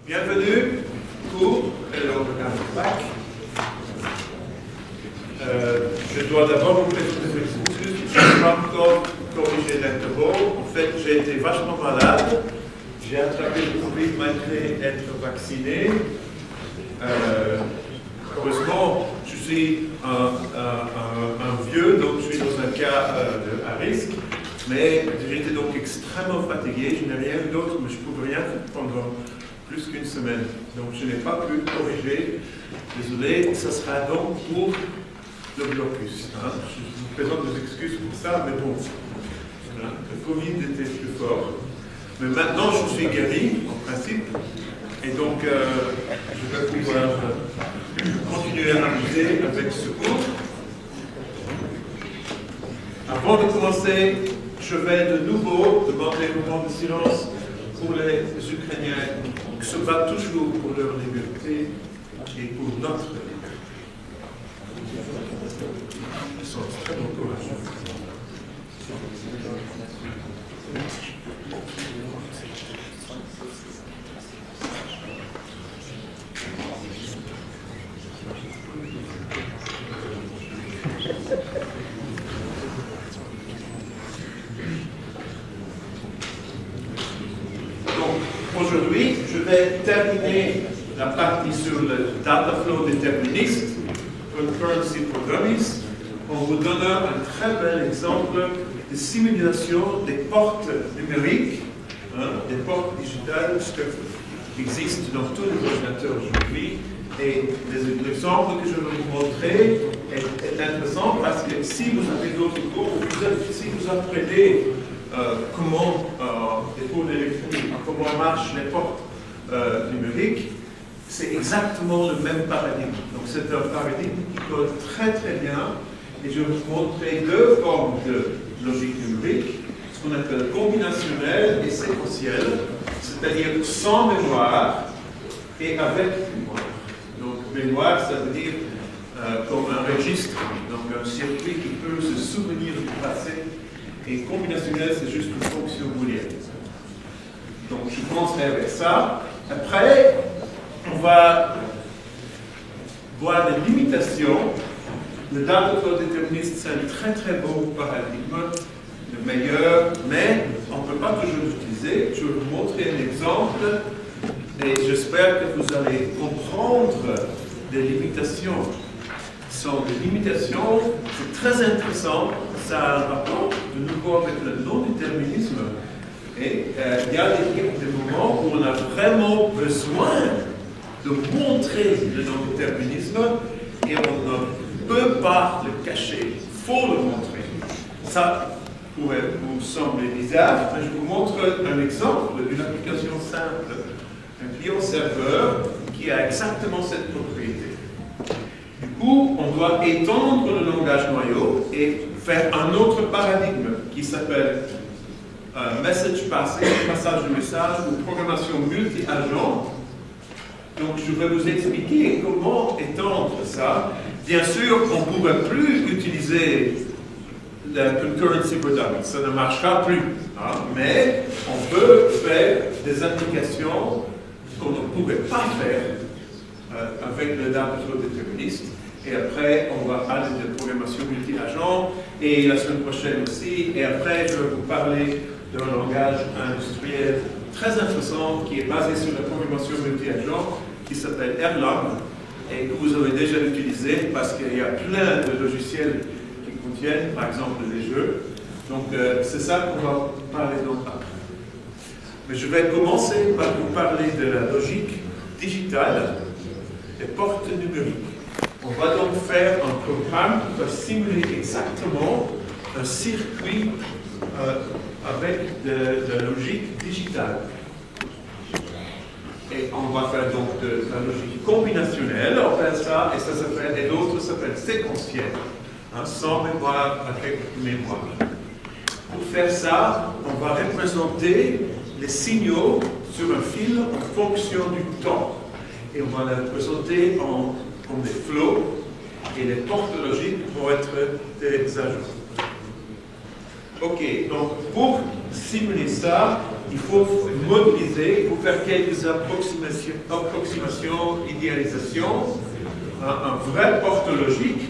Bienvenue pour le bac. Je dois d'abord vous présenter mes excuses. Je n'ai pas encore corrigé l'interro. En fait, j'ai été vachement malade. J'ai attrapé le Covid malgré être vacciné. Heureusement, je suis un vieux, donc je suis dans un cas à risque. Mais j'étais donc extrêmement fatigué. Je n'ai rien vu d'autre, mais je ne pouvais rien faire pendant plus qu'une semaine. Donc je n'ai pas pu corriger. Désolé, ça sera donc pour le blocus. Hein. Je vous présente des excuses pour ça, mais bon, voilà, le Covid était plus fort. Mais maintenant, je suis guéri, en principe, et donc je vais pouvoir continuer à m'amuser avec ce cours. Avant de commencer, je vais de nouveau demander un moment de silence pour les Ukrainiens qui se battent toujours pour leur liberté et pour notre liberté. Ils sont extrêmement courageux. Aujourd'hui, je vais terminer la partie sur le data flow déterministe, concurrency for dummies, en vous donnant un très bel exemple de simulation des portes numériques, des portes digitales, ce qui existe dans tous les ordinateurs aujourd'hui. Et l'exemple que je vais vous montrer est intéressant parce que si vous avez d'autres cours, si vous apprenez comment les cours d'électronique, comment marchent les portes numériques, c'est exactement le même paradigme. Donc c'est un paradigme qui colle très très bien. Et je vais vous montrer deux formes de logique numérique, ce qu'on appelle combinationnelle et séquentielle, c'est-à-dire sans mémoire et avec mémoire. Donc mémoire, ça veut dire comme un registre, donc un circuit qui peut se souvenir du passé. Et combinationnel, c'est juste une fonction booléenne. Donc, je commencerai avec ça. Après, on va voir des limitations. Le data flow déterministe, c'est un très très beau paradigme, le meilleur, mais on ne peut pas toujours l'utiliser. Je vais vous montrer un exemple et j'espère que vous allez comprendre des limitations. Ce sont des limitations, c'est très intéressant. Ça a un rapport de nouveau avec le non-déterminisme. Et il y a des moments où on a vraiment besoin de montrer le non-déterminisme et on ne peut pas le cacher. Il faut le montrer. Ça pourrait vous sembler bizarre, mais je vous montre un exemple d'une application simple, un client-serveur qui a exactement cette propriété. Du coup, on doit étendre le langage noyau et faire un autre paradigme qui s'appelle message passing, passage de message ou programmation multi-agent. Donc je vais vous expliquer comment étendre ça. Bien sûr, on ne pourrait plus utiliser la concurrency for dummies, ça ne marchera plus. Hein, mais on peut faire des applications qu'on ne pourrait pas faire avec le data flow déterministe. Et après, on va aller de programmation multi-agent, et la semaine prochaine aussi. Et après, je vais vous parler d'un langage industriel très intéressant qui est basé sur la programmation multi-agent, qui s'appelle Erlang, et que vous avez déjà utilisé parce qu'il y a plein de logiciels qui contiennent, par exemple, des jeux. Donc, c'est ça qu'on va parler donc après. Mais je vais commencer par vous parler de la logique digitale des portes numériques. On va donc faire un programme qui va simuler exactement un circuit avec de la logique digitale. Et on va faire donc de la logique combinationnelle, on fait ça, et ça s'appelle, et l'autre s'appelle séquentielle, hein, sans mémoire, avec mémoire. Pour faire ça, on va représenter les signaux sur un fil en fonction du temps. Et on va les représenter comme des flows, et les portes logiques vont être des ajouts. Ok, donc pour simuler ça, il faut modéliser, il faut faire quelques approximations, idéalisations. Un vrai porte logique,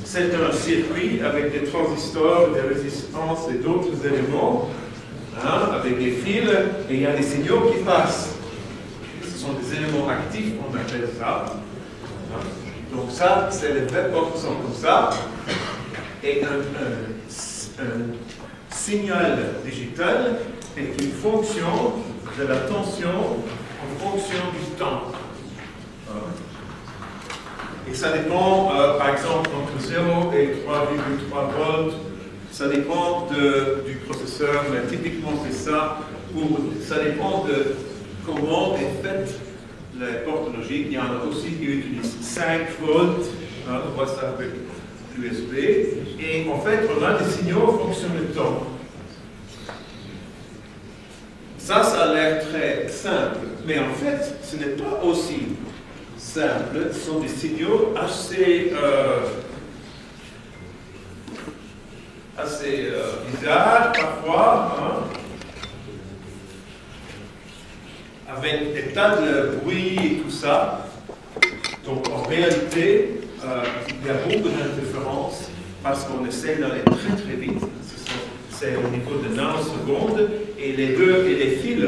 c'est un circuit avec des transistors, des résistances et d'autres éléments, avec des fils, et il y a des signaux qui passent. Ce sont des éléments actifs, on appelle ça. Donc ça, c'est les vraies portes sont comme ça. Et un signal digital est une fonction de la tension en fonction du temps. Et ça dépend, par exemple, entre 0 et 3,3 volts, ça dépend du processeur, mais typiquement c'est ça, ou ça dépend de comment est faite les portes logiques. Il y en a aussi qui utilisent 5 volts, on voit ça avec l'USB, et en fait on a des signaux en fonction du temps. Ça a l'air très simple, mais en fait ce n'est pas aussi simple, ce sont des signaux assez bizarres parfois, avec des tas de bruit et tout ça. Donc en réalité, il y a beaucoup d'interférences parce qu'on essaie d'aller très très vite. C'est au niveau de nanosecondes et les fils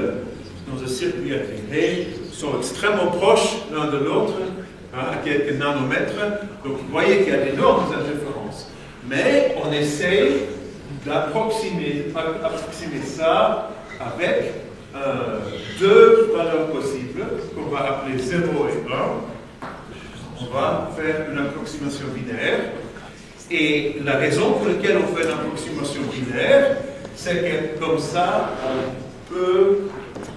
dans un circuit intégré sont extrêmement proches l'un de l'autre, à quelques nanomètres. Donc vous voyez qu'il y a d'énormes interférences. Mais on essaie d'approximer ça avec deux valeurs possibles qu'on va appeler 0 et 1. On va faire une approximation binaire. Et la raison pour laquelle on fait une approximation binaire, c'est que comme ça, on peut,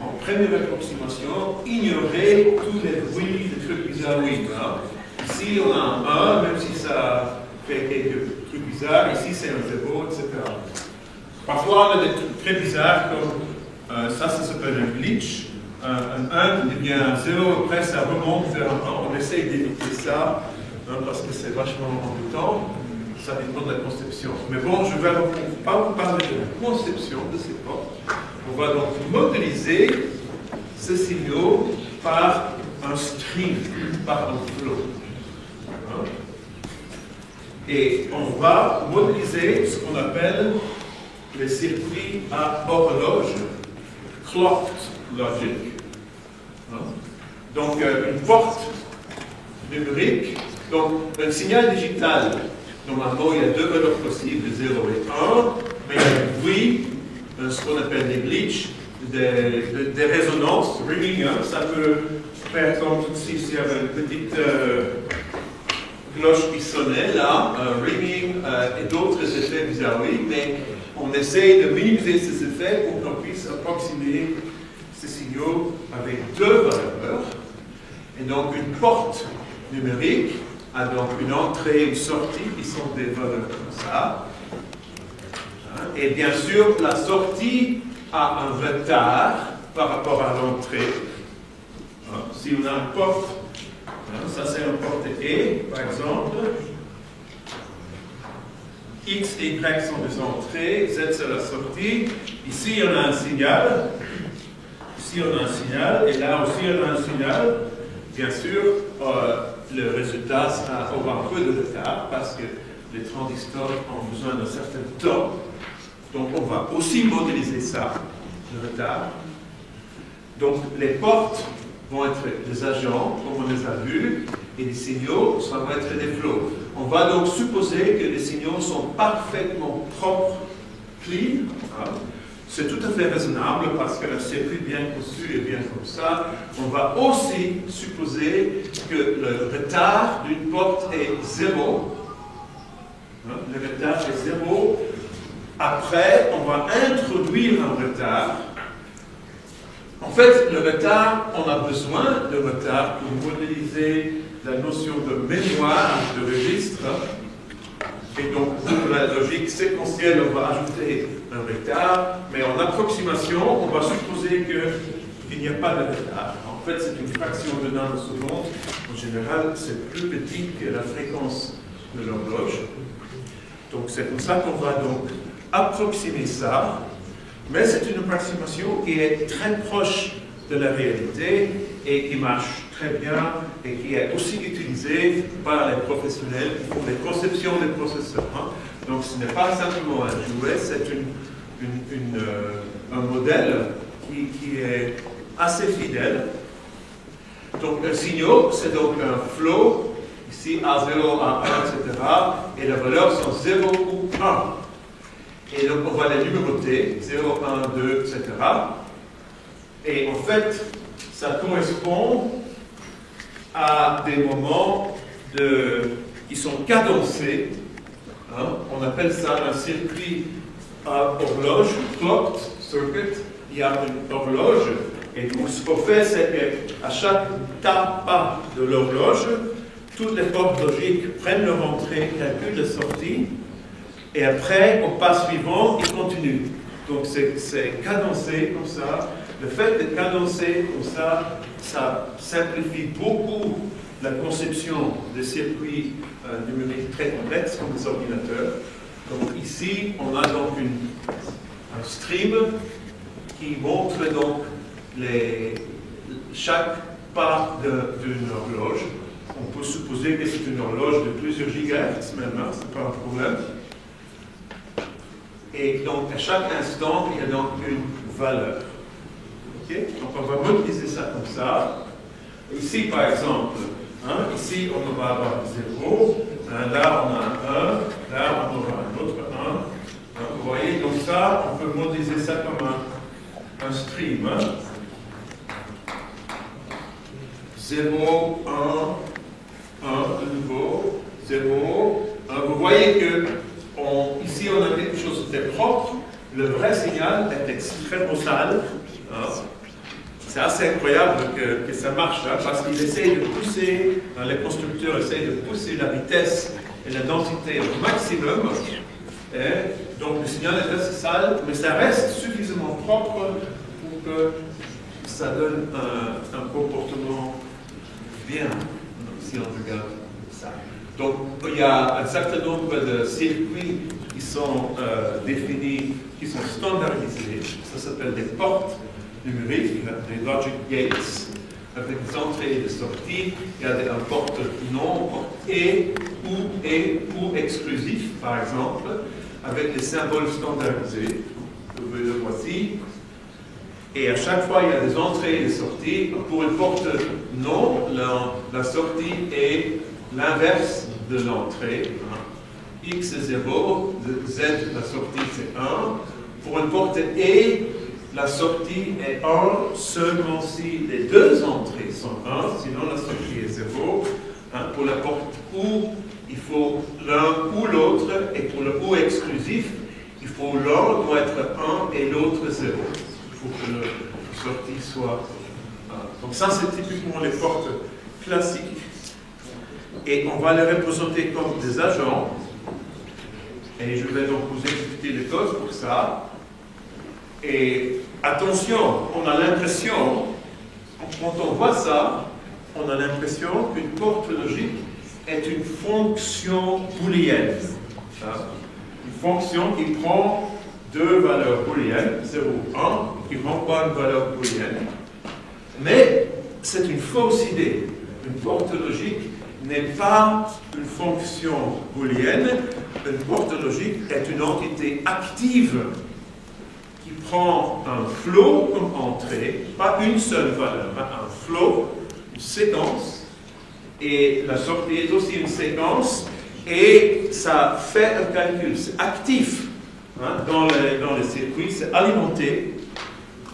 en première approximation, ignorer tous les bruits, les trucs bizarres. Ici, on a un 1, même si ça fait quelques trucs bizarres. Ici, c'est un 0, etc. Parfois, on a des trucs très bizarres, comme ça s'appelle un glitch. Un 1 devient un 0, après ça remonte vers un 1. On essaye d'éviter ça, parce que c'est vachement embêtant. Ça dépend de la conception. Mais bon, je ne vais pas vous parler de la conception de ces portes. On va donc modéliser ces signaux par un stream, par un flow. Et on va modéliser ce qu'on appelle les circuits à horloge, clocked logic. Donc, une porte numérique, donc un signal digital. Normalement, il y a deux valeurs possibles, 0 et 1, mais il y a du bruit, ce qu'on appelle des glitches, des résonances, ringing, ça peut faire comme si il y avait une petite cloche qui sonnait là, ringing et d'autres effets bizarres, mais on essaye de minimiser ces effets pour qu'on puisse approximer ces signaux avec deux valeurs. Et donc une porte numérique a donc une entrée et une sortie qui sont des valeurs comme ça. Et bien sûr, la sortie a un retard par rapport à l'entrée. Si on a une porte, ça c'est une porte E, par exemple. X et Y sont des entrées, Z c'est la sortie. Ici on a un signal. Ici on a un signal, et là aussi on a un signal. Bien sûr, le résultat aura un peu de retard parce que les transistors ont besoin d'un certain temps. Donc on va aussi modéliser ça, le retard. Donc les portes vont être des agents, comme on les a vus, et les signaux, ça va être des flots. On va donc supposer que les signaux sont parfaitement propres, clean. C'est tout à fait raisonnable parce qu'un circuit bien conçu est bien comme ça. On va aussi supposer que le retard d'une porte est 0. Le retard est 0. Après, on va introduire un retard. En fait, le retard, on a besoin de retard pour modéliser la notion de mémoire de registre. Et donc, pour la logique séquentielle, on va ajouter un retard, mais en approximation, on va supposer qu'il n'y a pas de retard. En fait, c'est une fraction de nanoseconde. En général, c'est plus petit que la fréquence de l'horloge. Donc, c'est pour ça qu'on va donc approximer ça, mais c'est une approximation qui est très proche de la réalité et qui marche très bien et qui est aussi utilisée par les professionnels qui font des conceptions des processeurs. Donc ce n'est pas simplement un jouet, c'est un modèle qui est assez fidèle. Donc un signal, c'est donc un flow, ici A0, A1, etc. Et les valeurs sont 0 ou 1. Et donc on va les numéroter, 0, 1, 2, etc. Et en fait, ça correspond à des moments qui sont cadencés. On appelle ça un circuit à horloge, clocked circuit. Il y a une horloge. Et donc, ce qu'on fait, c'est qu'à chaque pas de l'horloge, toutes les portes logiques prennent leur entrée, calculent la sortie, et après, au pas suivant, ils continuent. Donc, c'est cadencé comme ça. Le fait d'être cadencé comme ça, ça simplifie beaucoup la conception de circuits numériques très complexes comme des ordinateurs. Donc, ici, on a donc un stream qui montre donc chaque pas d'une horloge. On peut supposer que c'est une horloge de plusieurs gigahertz maintenant, ce n'est pas un problème. Et donc à chaque instant, il y a donc une valeur. Okay? Donc on va modéliser ça comme ça. Ici par exemple, ici on va avoir 0, là on a un 1, là on aura un autre 1. Vous voyez, donc ça, on peut modéliser ça comme un stream. 0, 1, 1 de nouveau, 0, 1. Vous voyez que ici on a quelque chose de propre, le vrai signal est extrêmement sale. C'est assez incroyable que ça marche, parce qu'il essaye de pousser, les constructeurs essayent de pousser la vitesse et la densité au maximum. Donc le signal est assez sale, mais ça reste suffisamment propre pour que ça donne un comportement bien, si on regarde ça. Donc, il y a un certain nombre de circuits qui sont définis, qui sont standardisés. Ça s'appelle des portes numériques, des logic gates, avec des entrées et des sorties. Il y a un porte non, porte et ou exclusif, par exemple, avec des symboles standardisés. Vous le voici. Et à chaque fois, il y a des entrées et des sorties. Pour une porte non, la sortie est l'inverse de l'entrée. X est 0, Z, la sortie c'est 1. Pour une porte et, la sortie est 1 seulement si les deux entrées sont 1, sinon la sortie est 0. Pour la porte OU, il faut l'un ou l'autre, et pour le OU exclusif, il faut l'un doit être 1 et l'autre 0. Pour que la sortie soit 1. Donc ça, c'est typiquement les portes classiques. Et on va les représenter comme des agents. Et je vais donc vous expliquer le code pour ça. Et attention, on a l'impression, quand on voit ça, on a l'impression qu'une porte logique est une fonction booléenne. Une fonction qui prend deux valeurs booléennes, 0 ou 1, qui renvoie une valeur booléenne. Mais c'est une fausse idée. Une porte logique n'est pas une fonction booléenne. Une porte logique est une entité active qui prend un flow comme entrée, pas une seule valeur, un flow, une séquence, et la sortie est aussi une séquence, et ça fait un calcul, c'est actif. Dans les circuits, c'est alimenté,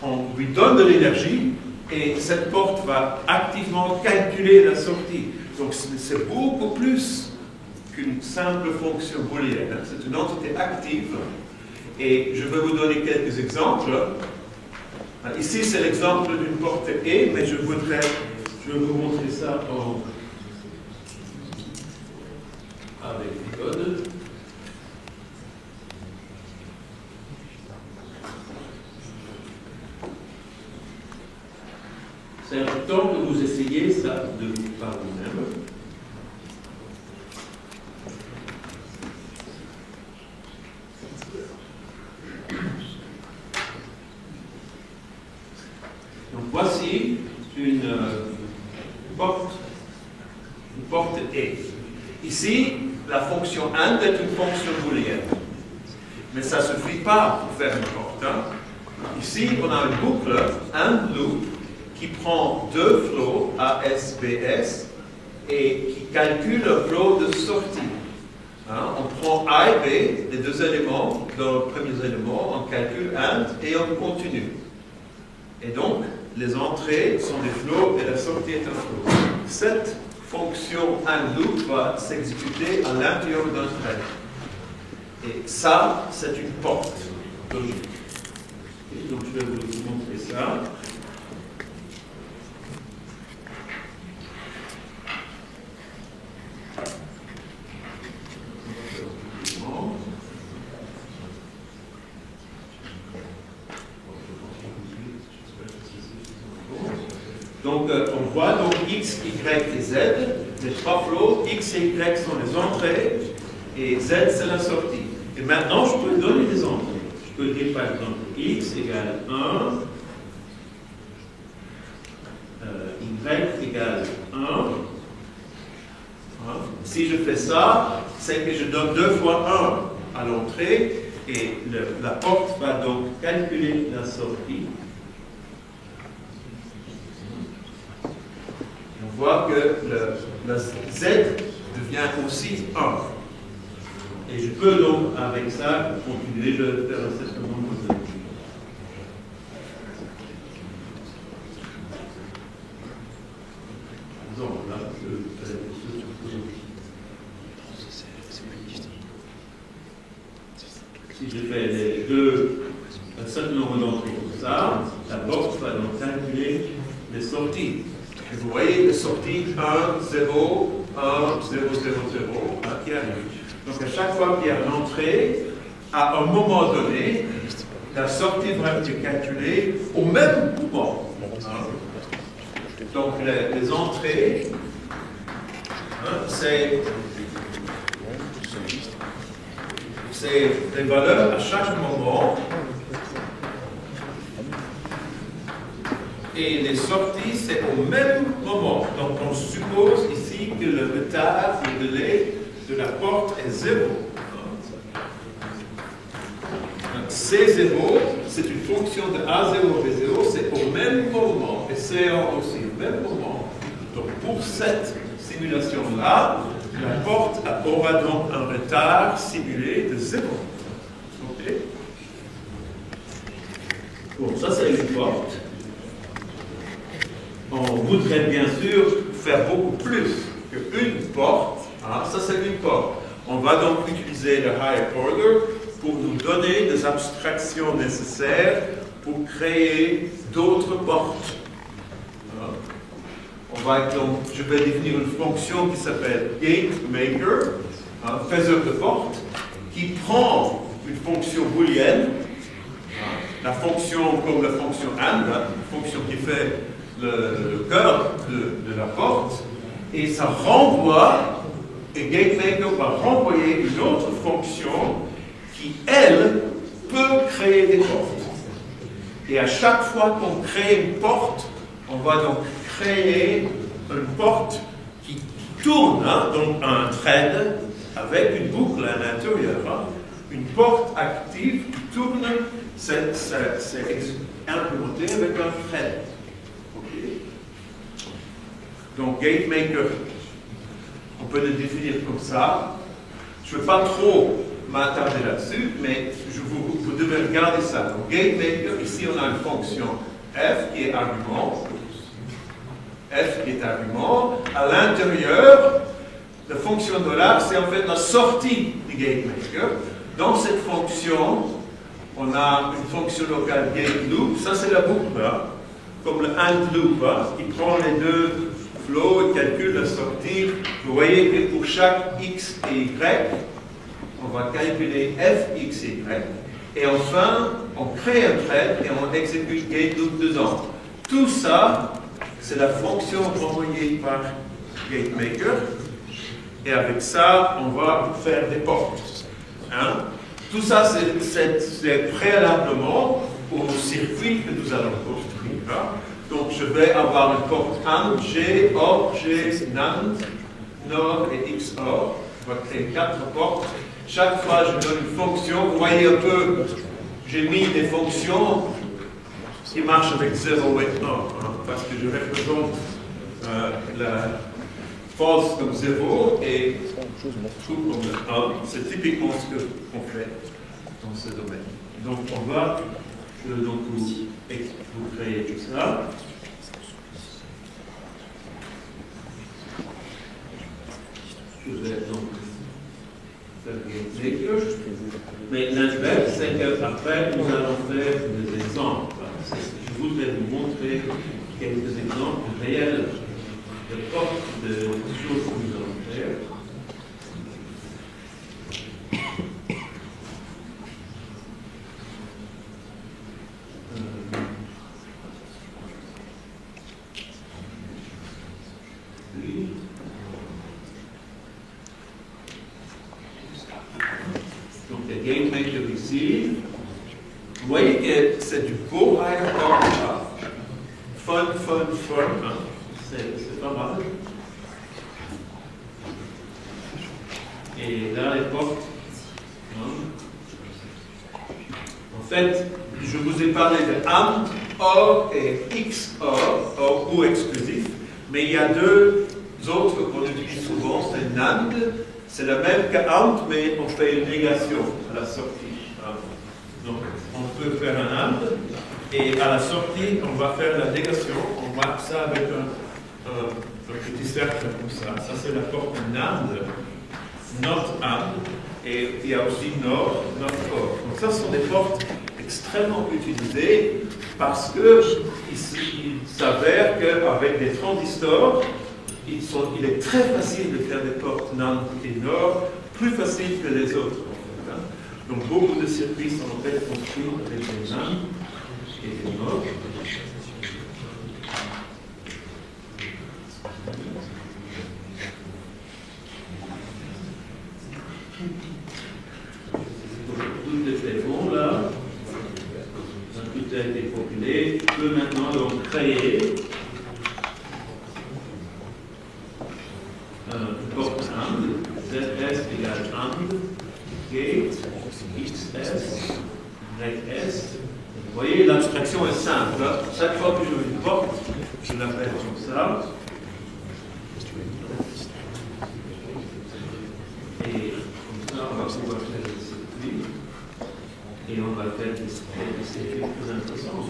on lui donne de l'énergie et cette porte va activement calculer la sortie. Donc c'est beaucoup plus qu'une simple fonction booléenne, c'est une entité active. Et je vais vous donner quelques exemples. Ici c'est l'exemple d'une porte E, mais je vais vous montrer ça avec le code. C'est important que vous essayiez ça par vous-même. voici une porte E. Ici, la fonction AND est une fonction booléenne. Mais ça ne suffit pas pour faire une porte. Hein. Ici, on a une boucle, AND loop, qui prend deux flows, AS, BS, et qui calcule le flow de sortie. Hein, on prend A et B, les deux éléments, dans les premiers éléments, on calcule AND et on continue. Et donc, les entrées sont des flows et la sortie est un flow. Cette fonction AND loop va s'exécuter à l'intérieur d'un thread. Et ça, c'est une porte logique. Et donc, je vais vous montrer ça. Donc, on voit donc X, Y et Z, les trois flows. X et Y sont les entrées et Z, c'est la sortie. Et maintenant, je peux donner des entrées. Je peux dire par exemple X égale 1, Y égale 1. Hein? Si je fais ça, c'est que je donne 2 fois 1 à l'entrée et la porte va donc calculer la sortie. On voit que le Z devient aussi 1. Et je peux donc, avec ça, continuer, je vais faire un certain nombre de... Donc, là, si je fais les deux, un certain nombre d'entrées comme ça, la box va donc calculer les sorties. Et vous voyez les sorties 1, 0, 1, 0, 0, 0, qui arrive. Donc à chaque fois qu'il y a une entrée, à un moment donné, la sortie va être calculée au même moment. Donc les entrées, c'est des valeurs à chaque moment. Et les sorties, c'est au même moment. Donc on suppose ici que le retard, le délai de la porte est 0. C0, c'est une fonction de A0 B0, c'est au même moment. Et C1 aussi, au même moment. Donc pour cette simulation-là, la porte aura donc un retard simulé de 0. Ok. Bon, ça c'est une porte. On voudrait bien sûr faire beaucoup plus qu'une porte. Ah, ça c'est une porte. On va donc utiliser le higher order pour nous donner des abstractions nécessaires pour créer d'autres portes. Ah. Je vais définir une fonction qui s'appelle GateMaker, un faiseur de porte, qui prend une fonction booléenne, la fonction comme la fonction AND, une fonction qui fait le cœur de la porte, et ça renvoie, et GateMaker va renvoyer une autre fonction qui, elle, peut créer des portes. Et à chaque fois qu'on crée une porte, on va donc créer une porte qui tourne, donc un thread avec une boucle à l'intérieur. Une porte active qui tourne, c'est implémenté avec un thread. Donc, GateMaker, on peut le définir comme ça. Je ne vais pas trop m'attarder là-dessus, mais vous devez regarder ça. Donc, GateMaker, ici, on a une fonction f qui est argument. F qui est argument. À l'intérieur, la fonction $, c'est en fait la sortie du GateMaker. Dans cette fonction, on a une fonction locale GateLoop. Ça, c'est la boucle, comme le AND loop, qui prend les deux flow et calcule la sortie. Vous voyez que pour chaque x et y, on va calculer f, x et y. Et enfin, on crée un thread et on exécute GateLoop dedans. Tout ça, c'est la fonction envoyée par GateMaker. Et avec ça, on va faire des portes. Tout ça, c'est préalablement au circuit que nous allons construire. Donc je vais avoir une porte AND, G, OR, G, NAND, NOR et XOR. Je vais créer 4 portes. Chaque fois, je donne une fonction. Vous voyez un peu, j'ai mis des fonctions qui marchent avec 0 maintenant, hein, parce que je représente la false comme 0 et true comme 1. C'est typiquement ce qu'on fait dans ce domaine. Donc on va vous créer tout ça. Je vais donc mais l'inverse, c'est qu'après, nous allons faire des exemples. Je voudrais vous montrer quelques exemples réels de portes de choses que nous allons faire. GameMaker ici. Vous voyez que c'est du beau higher order. Fun. Hein? C'est pas mal. Et là, les portes. Hein? En fait, je vous ai parlé de AND, OR et XOR, OR ou exclusif. Mais il y a deux autres qu'on utilise souvent, c'est NAND. C'est la même qu'AND, mais on fait une négation à la sortie. Donc, on peut faire un AND, et à la sortie, on va faire la négation. On marque ça avec un petit cercle comme ça. Ça, c'est la porte NAND, not AND, et il y a aussi NOR, not OR. Donc, ça, ce sont des portes extrêmement utilisées parce qu'il s'avère qu'avec des transistors, il est très facile de faire des portes NAND et NOR, plus facile que les autres. En fait, hein. Donc beaucoup de circuits sont en fait construits avec des NAND et des NOR. Tout est bon là. Tout a été populé. Je peux maintenant donc créer porte AND, ZS égale AND, gate, XS, YS. Vous voyez, l'abstraction est simple. Hein? Chaque fois que je veux une porte, je l'appelle comme ça. Et comme ça, on va pouvoir faire des circuits. Et on va faire des circuits plus intéressants.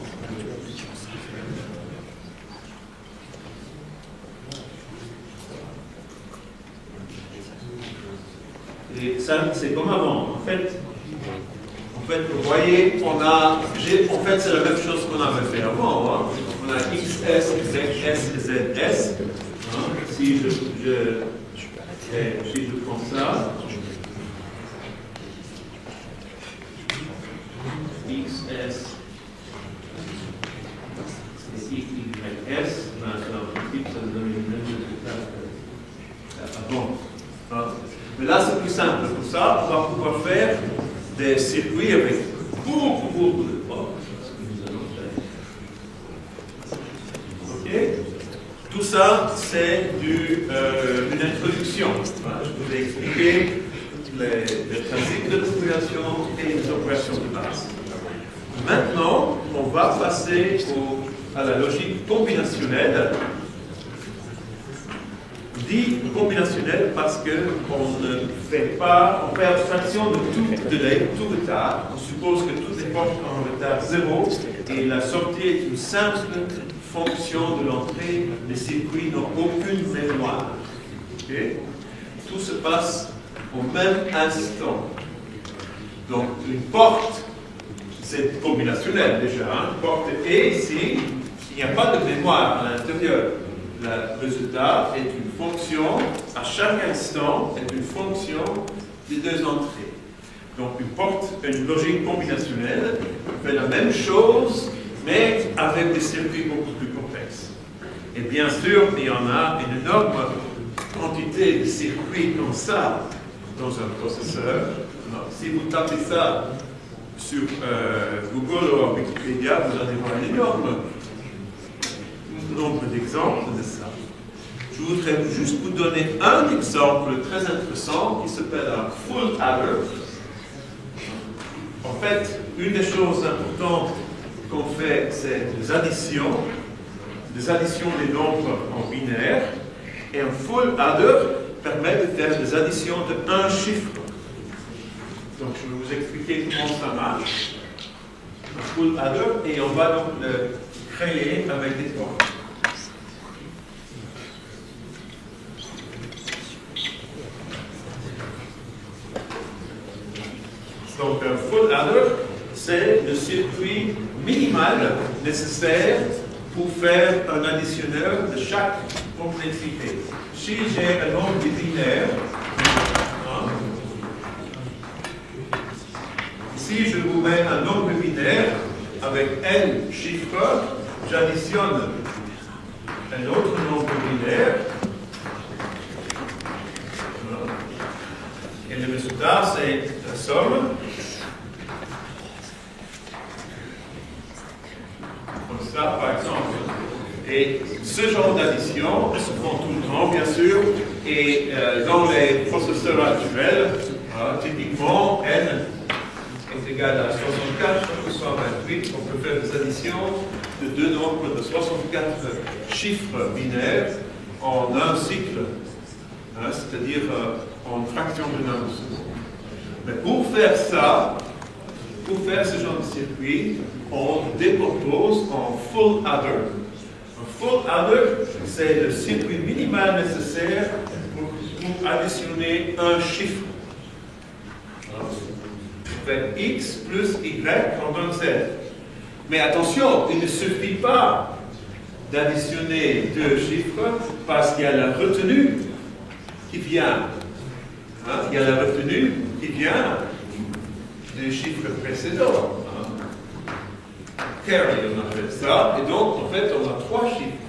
Et ça, c'est comme avant. En fait, vous voyez, en fait, c'est la même chose qu'on avait fait avant. Hein. On a XS, ZS et ZS. Hein. Si je prends ça, XS et YS, en principe, ça donne le même résultat qu'avant. Hein. Mais là, c'est plus simple. Pour ça, on va pouvoir faire des circuits avec beaucoup de portes. Ok? Tout ça, c'est une introduction. Voilà, je vous ai expliqué les principes de population et les opérations de base. Maintenant, on va passer à la logique combinationnelle. Dit combinationnel parce qu'on ne fait pas, on fait abstraction de tout délai, tout retard. On suppose que toutes les portes ont un retard 0 et la sortie est une simple fonction de l'entrée. Les circuits n'ont aucune mémoire. Okay? Tout se passe au même instant. Donc une porte, c'est combinationnel déjà. Hein? Une porte est ici, il n'y a pas de mémoire à l'intérieur. Le résultat est une fonction, à chaque instant, est une fonction des deux entrées. Donc une logique combinationnelle fait la même chose, mais avec des circuits beaucoup plus complexes. Et bien sûr, il y en a une énorme quantité de circuits comme ça dans un processeur. Alors, si vous tapez ça sur Google ou Wikipédia, vous allez voir une énorme nombre d'exemples de ça. Je voudrais juste vous donner un exemple très intéressant qui s'appelle un full adder. En fait, une des choses importantes qu'on fait, c'est des additions des nombres en binaire. Et un full adder permet de faire des additions de un chiffre. Donc, je vais vous expliquer comment ça marche. Un full adder, et on va donc le créer avec des portes. Donc, un full adder, c'est le circuit minimal nécessaire pour faire un additionneur de chaque complexité. Si j'ai un nombre binaire, si je vous mets un nombre binaire avec n chiffres, j'additionne un autre nombre binaire. Et le résultat, c'est la somme. Comme ça, par exemple. Et ce genre d'addition se font tout le temps, bien sûr. Et dans les processeurs actuels, typiquement, n est égal à 64 ou 128. On peut faire des additions de deux nombres de 64 chiffres binaires en un cycle. C'est-à-dire en fraction d'une seconde. Mais pour faire ça, pour faire ce genre de circuit, on décompose en full adder. Un full adder, c'est le circuit minimal nécessaire pour additionner un chiffre. On fait x plus y en donne z. Mais attention, il ne suffit pas d'additionner deux chiffres parce qu'il y a la retenue qui vient. Il y a la retenue qui vient des chiffres précédents. Carry, on appelle ça. Et donc, en fait, on a trois chiffres.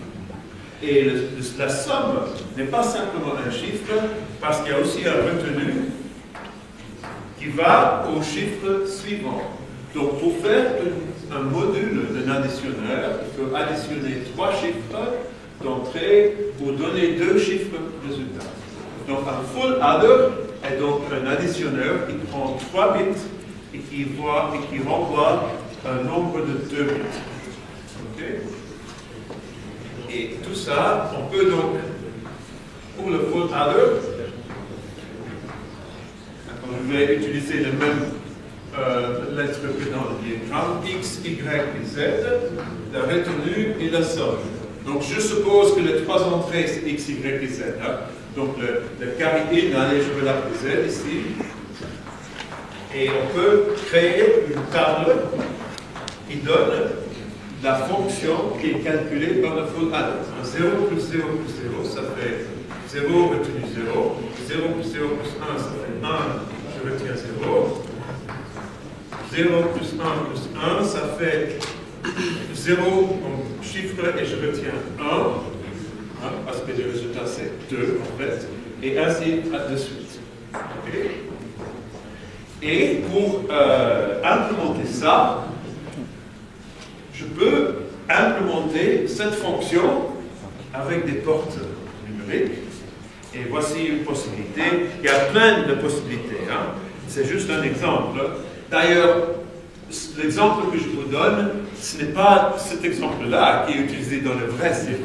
Et la somme n'est pas simplement un chiffre, parce qu'il y a aussi un retenu qui va au chiffre suivant. Donc, pour faire un module d'un additionneur, il faut additionner trois chiffres d'entrée pour donner deux chiffres résultats. Donc, un full adder est donc un additionneur qui prend 3 bits et qui renvoie un nombre de 2 bits. Okay? Et tout ça, on peut donc, pour le full adder, je vais utiliser le même lettre que dans le diagramme, x, y et z, la retenue et la somme. Donc, je suppose que les trois entrées, c'est x, y et z. Donc, le carry in, allez, je vais l'appeler z ici. Et on peut créer une table qui donne la fonction qui est calculée par le full adder. 0 plus 0 plus 0, ça fait 0 retenu 0. 0 plus 0 plus 1, ça fait 1, je retiens 0. 0 plus 1 plus 1, ça fait 0 en chiffre et je retiens 1. Parce que le résultat c'est 2 en fait, et ainsi de suite. Okay. Et pour implémenter ça, je peux implémenter cette fonction avec des portes numériques. Et voici une possibilité. Il y a plein de possibilités. C'est juste un exemple. D'ailleurs, l'exemple que je vous donne, ce n'est pas cet exemple-là qui est utilisé dans le vrai circuit.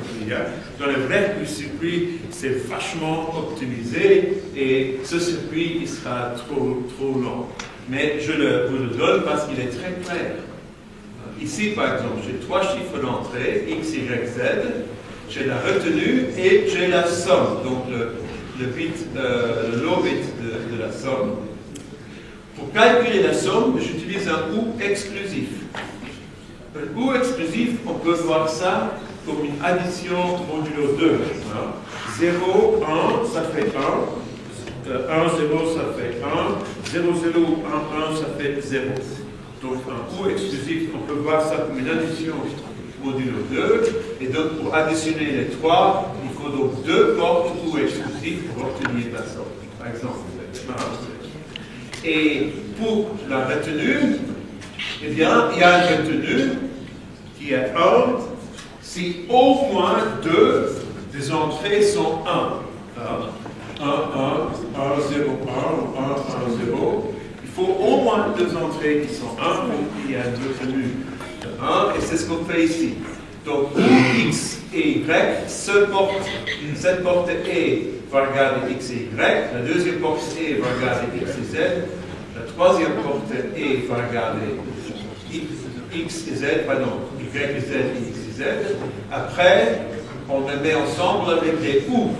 Dans le vrai circuit, c'est vachement optimisé et ce circuit, il sera trop long. Mais je vous le donne parce qu'il est très clair. Ici, par exemple, j'ai trois chiffres d'entrée, x, y, z. J'ai la retenue et j'ai la somme, donc le low bit de la somme. Pour calculer la somme, j'utilise un OU exclusif. Un OU exclusif, on peut voir ça comme une addition modulo 2. 0, 1, ça fait 1. 1, 0, ça fait 1. 0, 0, 1, 1, ça fait 0. Donc un OU exclusif, on peut voir ça comme une addition modulo 2. Et donc pour additionner les trois, il faut donc deux portes OU exclusifs pour obtenir la somme. Par exemple. Et pour la retenue, eh bien, il y a une retenue qui est 1 si au moins 2 des entrées sont 1. 1, 1, 1, 0, 1 ou 1, 1, 0. Il faut au moins 2 entrées qui sont 1 pour qu'il y ait une retenue de 1, et c'est ce qu'on fait ici. Donc, où x et y, cette porte E va regarder x et y, la deuxième porte E va regarder x et z, la troisième porte E va regarder x et z, pardon, y et z et x et z. Après, on les met ensemble avec des ou.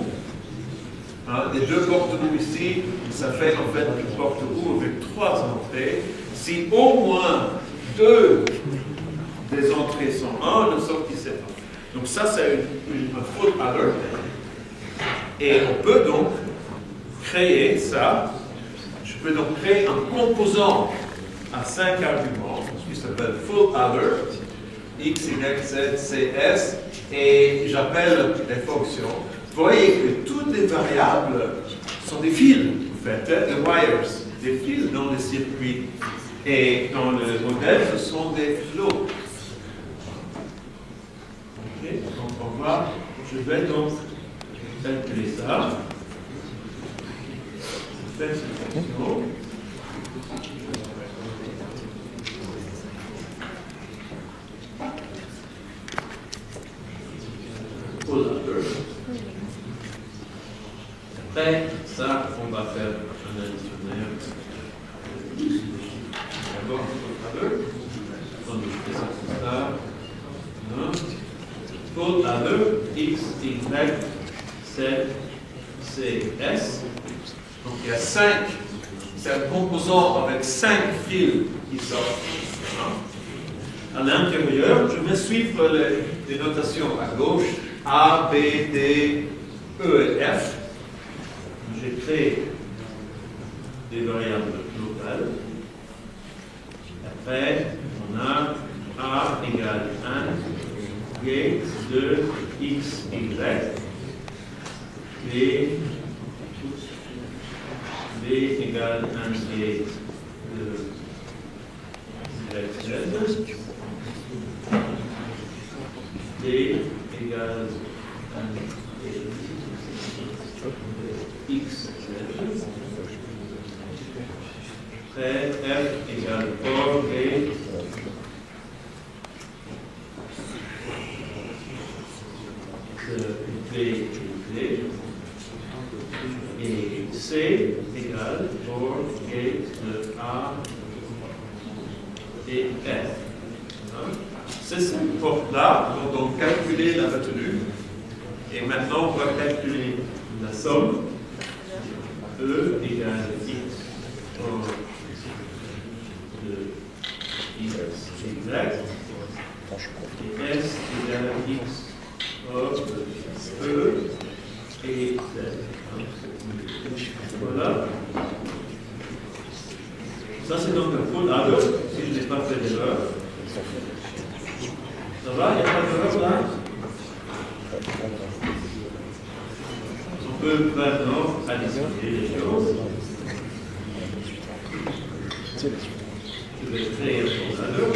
Hein, les 2 portes ou ici, ça fait en fait une porte ou avec 3 entrées. Si au moins 2 des entrées sont 1, le sortie c'est 1. Donc ça, c'est un full adder. Et on peut donc créer ça. Je peux donc créer un composant à 5 arguments qui s'appelle full adder, x, y, z, c, s, et j'appelle les fonctions. Vous voyez que toutes les variables sont des fils, en fait, des wires, des fils dans le circuit. Et dans le modèle, ce sont des flots. Okay, donc on va, je vais donc calculer ça. Je fais cette fonction. Après ça, on va faire un additionnaire. D'abord, on fait ça comme ça. Full adder, x, y, z, c, s. Donc il y a 5, c'est un composant avec 5 fils qui sortent. À l'intérieur, je vais suivre les notations à gauche, A, B, D, E et F. J'ai créé des variables locales. Après, on a A égale 1, G, 2, X, Y, B égale 1, G, 2, Y, Z, D égale 1, X, Z. Après, F égale 4, G. B et D. Et C égale 4, G de A et F. C'est cette porte-là dont on calculait la retenue. Et maintenant, on va calculer la somme. E égale X de X, Y. Et S égale X de E et Z. Voilà. Ça, c'est donc un full adder, si je n'ai pas fait d'erreur. Ça va? Il n'y a pas d'erreur là? On peut maintenant additionner les choses. Je vais créer un full adder.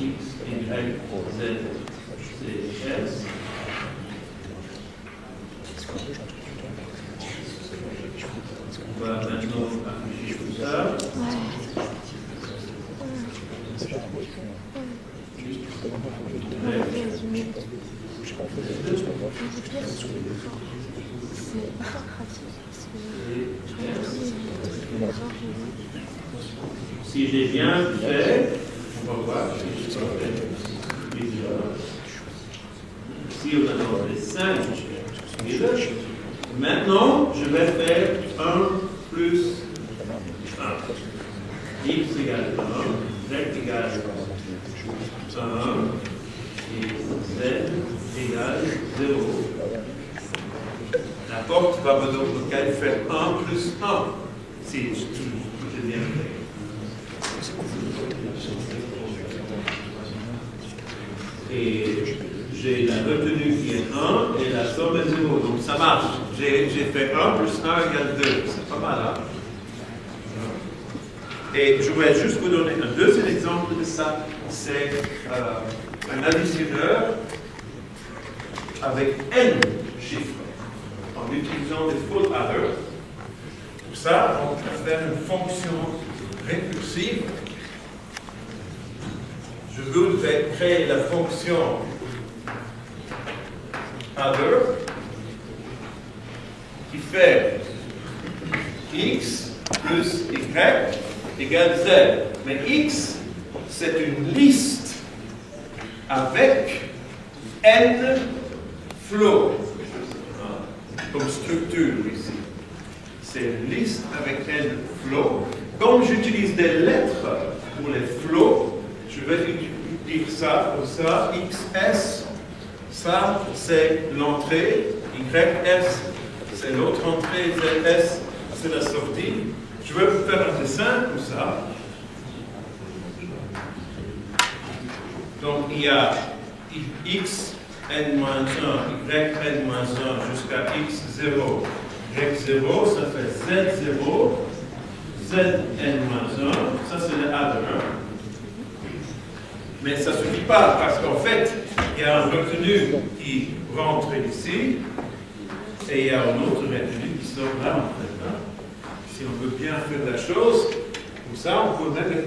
X, Y, Z, C, S. On va maintenant afficher tout ça. Si j'ai bien fait, on va voir si je fais plusieurs. Si on a les 5, maintenant je vais faire 1 plus 1. X égale 1, Z égale 1, et Z égale 0. La porte va me donc faire 1 plus 1, si tout est bien fait. Et j'ai la retenue qui est 1 et la somme est 0. Donc ça marche. J'ai fait 1 plus 1 égale 2. C'est pas mal, hein? Et je voudrais juste vous donner un deuxième exemple de ça. c'est un additionneur avec n chiffres en utilisant des full adders. Pour ça, on va faire une fonction récursive. Je vais créer la fonction adder qui fait x plus y égale z. Mais x, c'est une liste avec n flots comme structure ici. C'est une liste avec n flots. Comme j'utilise des lettres pour les flots, je vais dire ça comme ça, xs, ça c'est l'entrée, ys c'est l'autre entrée, zs c'est la sortie. Je vais vous faire un dessin comme ça. Donc il y a x n-1, y n-1 jusqu'à x0, y0, ça fait z0, zn-1, ça c'est le adder. Mais ça ne suffit pas parce qu'en fait, il y a un retenu qui rentre ici et il y a un autre retenu qui sort là en fait. Si on veut bien faire la chose, comme ça, on peut même les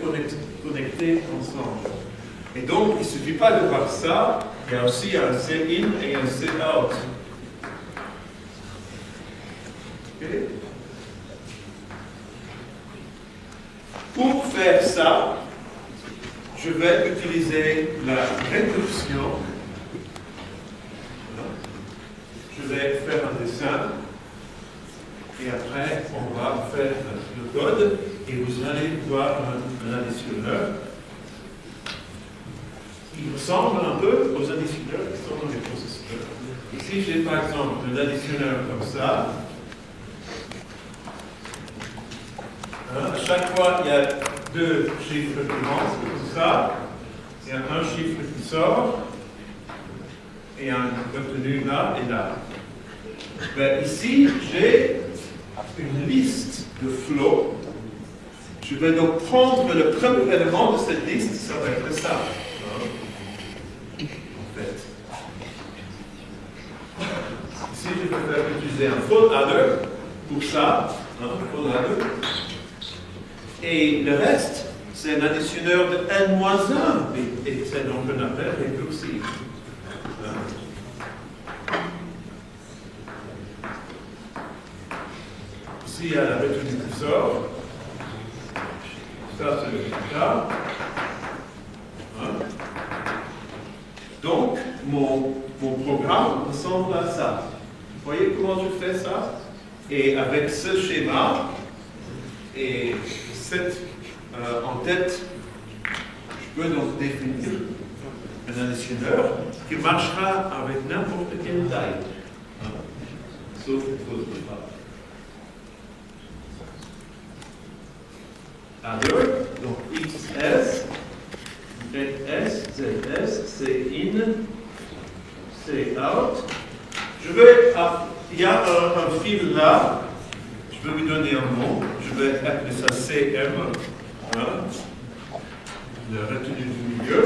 connecter ensemble. Et donc, il ne suffit pas de voir ça, il y a aussi un C-in et un C-out. Okay. Pour faire ça, je vais utiliser la récursion. Je vais faire un dessin. Et après, on va faire le code et vous allez voir un additionneur. Il ressemble un peu aux additionneurs qui sont dans les processeurs. Ici, j'ai par exemple un additionneur comme ça. À chaque fois, il y a deux chiffres qui rentrent, comme ça. Il y a un chiffre qui sort et un retenu là et là. Ben, ici, j'ai une liste de flots. Je vais donc prendre le premier élément de cette liste, ça va être ça. En fait. Ici, je vais utiliser un full adder pour ça, un full adder. Et le reste, c'est un additionneur de n-1, et c'est donc un appel récursif. Ici, il y a la retenue qui sort. Ça, c'est le résultat. Donc, mon programme ressemble à ça. Vous voyez comment je fais ça? Et avec ce schéma, et en tête, je peux donc définir un additionneur qui marchera avec n'importe quelle taille. Sauf une cause de pas. Adder, donc XS, ZS, ZS, C-in, C-out. Il y a un fil là, je vais lui donner un nom, je vais appeler ça CM, le retenu du milieu.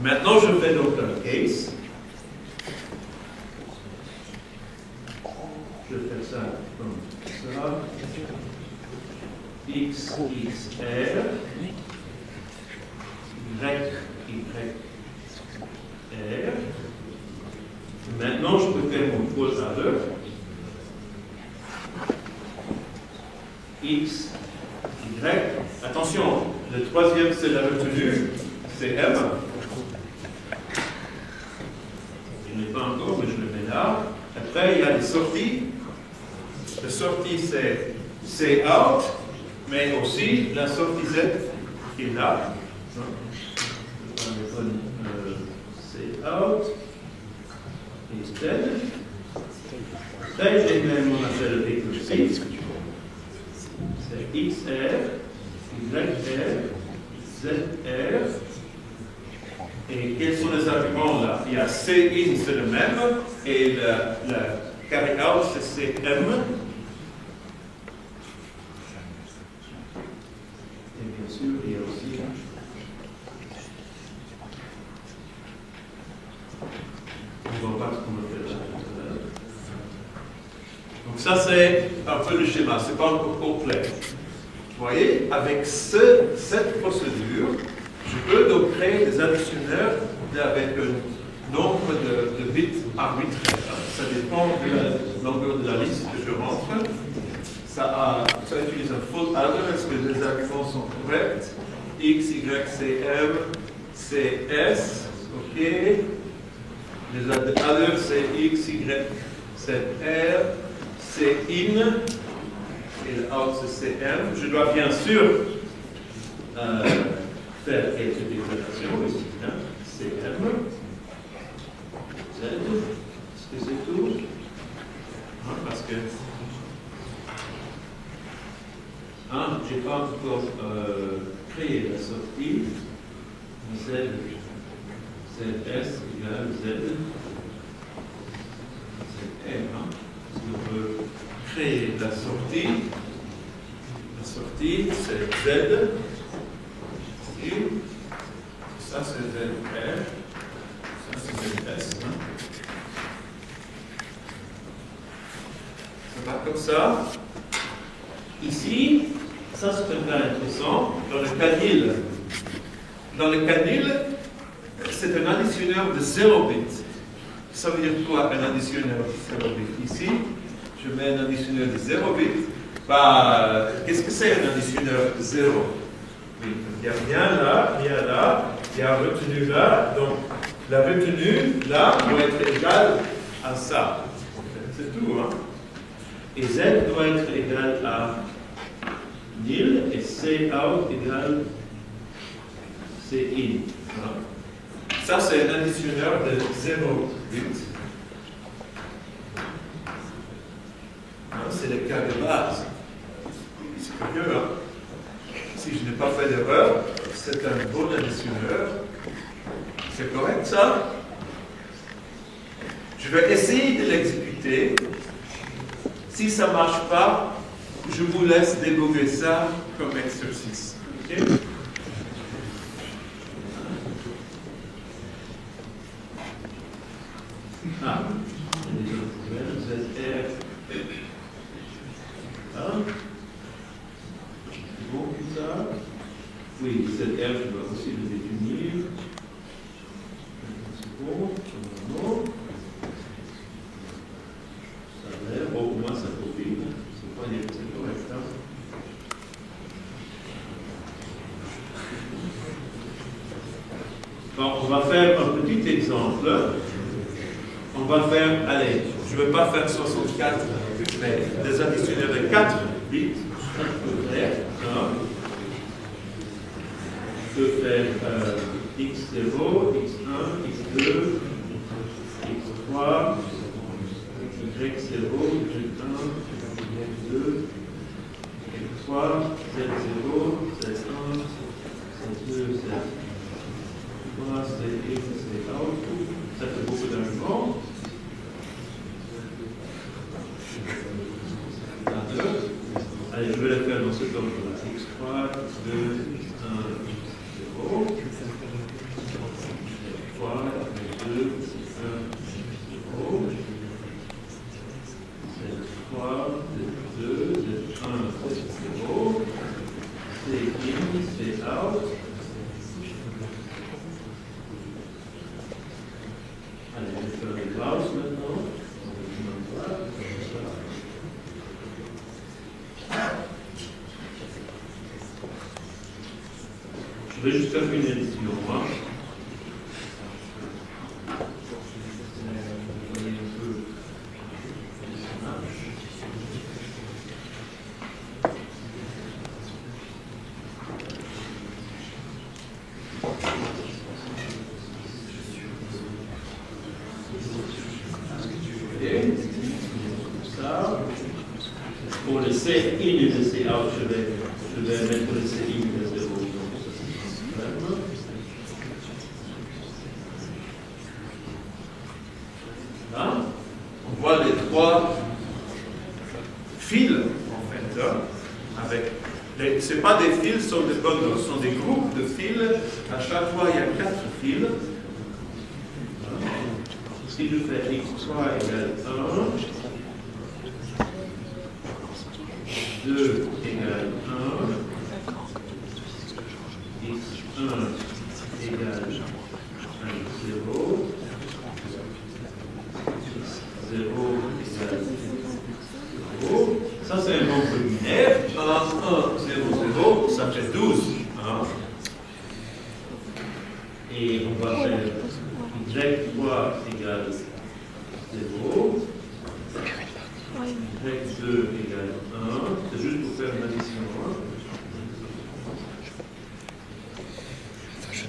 Maintenant, je fais donc un case. Je fais ça comme ça. X, X, R, Y, R. Maintenant, je peux faire mon full adder. X, Y. Attention, le troisième, c'est la retenue, c'est M. Il n'est pas encore, mais je le mets là. Après, il y a les sorties. La sortie, c'est out. Mais aussi la sortie Z qui est là. C'est out. Et Z. J'ai même mon appel récursif. C'est XR, YR, ZR. Et quels sont les arguments là? Il y a C-in, c'est le même. Et le carry out, c'est CM. Et bien sûr, il y a aussi Ça, c'est un peu le schéma, ce n'est pas encore complet. Vous voyez, avec cette procédure, je peux donc créer des additionneurs avec un nombre de bits arbitraire. Ça dépend de la longueur de la liste que je rentre. Ça utilise un full adder, est-ce que les arguments sont corrects? X, Y, C, M, C, S, ok. Les adders, c'est X, Y, c'est R, c'est in, et le out, c'est CM. Je dois bien sûr faire quelques déclarations ici, hein. CM, Z, est-ce que c'est tout? Hein, parce que je n'ai pas encore créé la sortie. Z, ZS égale Z. C'est M. Hein. Si on veut créer la sortie c'est Z. Et ça c'est ZR. Ça c'est ZS. Hein. Ça va comme ça. Ici, ça c'est un cas intéressant. Dans le canil, c'est un additionneur de 0 bit. Ça veut dire quoi un additionneur de 0 bit? Ici, je mets un additionneur de 0 bit. Bah, qu'est-ce que c'est un additionneur 0? Oui, il y a rien là, il y a retenue là. Donc, la retenue là doit être égale à ça. C'est tout, hein? Et Z doit être égal à nil et C out égale C in. Ça, c'est un additionneur de 0 bit. C'est le cas de base. C'est curieux, hein? Si je n'ai pas fait d'erreur, c'est un bon additionneur. C'est correct, ça? Je vais essayer de l'exécuter. Si ça ne marche pas, je vous laisse débugger ça comme exercice. Okay? Bon, ça. Oui, cette R, je dois aussi le définir. C'est bon, non. Ça a l'air, bon, au moins ça copie. C'est pas dire que c'est correct. Hein. Bon, on va faire un petit exemple. On va faire, allez, je ne vais pas faire 64, mais des additionneurs de 4 bits. Je peux faire x0, x1, x2, x3, y0, y1, y2, y3, z0, z1, z2, z3, z1, z2. Ça fait beaucoup d'arguments. Allez, je vais le faire dans ce ordre-là. X3, x2, x1, 0. 3, x2, x1, 0. Z3, z2, z1, z0. C in, C out. Allez, je vais faire les graphes maintenant. Je vais juste faire une édition. Hein. Pour le C in et le C out, je vais mettre le C in et le 0. Là, on voit les 3 fils, en fait, avec ce n'est pas des fils, ce sont des bundles, ce sont des groupes de fils. À chaque fois, il y a 4 fils. Si je fais x3 égale 1, 2 égale 1, x1 égale 0, x0 égale 0. Ça, c'est un nombre binaire. 1, 1, 0, 0, ça fait 12. Hein? Et on va faire y3 égale 0. Y2 égale 1. C'est juste pour faire une addition.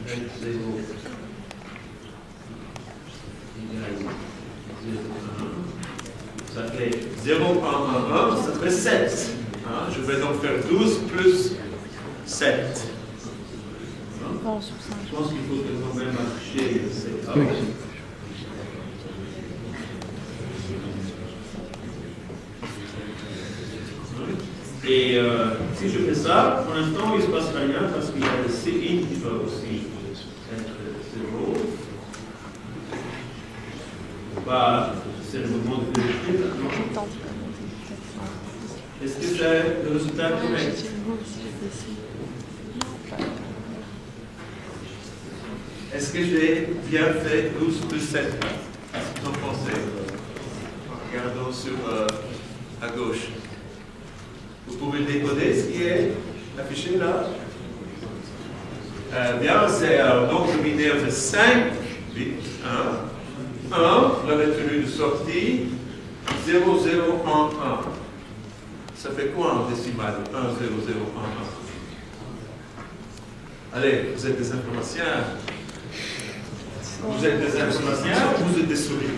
Y0 égale 0, 1. Ça fait 0, 1, 1, 1, ça fait 7. Hein? Je vais donc faire 12 plus 7. Hein? Je pense qu'il faut quand même afficher cette A. Et si je fais ça, pour l'instant, il ne se passe rien parce qu'il y a le Cin qui va aussi être 0. C'est le moment de vérifier maintenant. Est-ce que c'est le résultat correct? Est-ce que j'ai bien fait 12 plus 7? Qu'est-ce que vous en pensez? Regardons sur à gauche. Vous pouvez décoder ce qui est affiché là? Bien, c'est un nombre binaire de 5 bits. 1, la retenue de sortie, 0, 0, 1, 1. Ça fait quoi en décimal? 1, 0, 0, 1, 1. Allez, vous êtes des informaticiens. Vous êtes des informaticiens ou vous êtes des souris?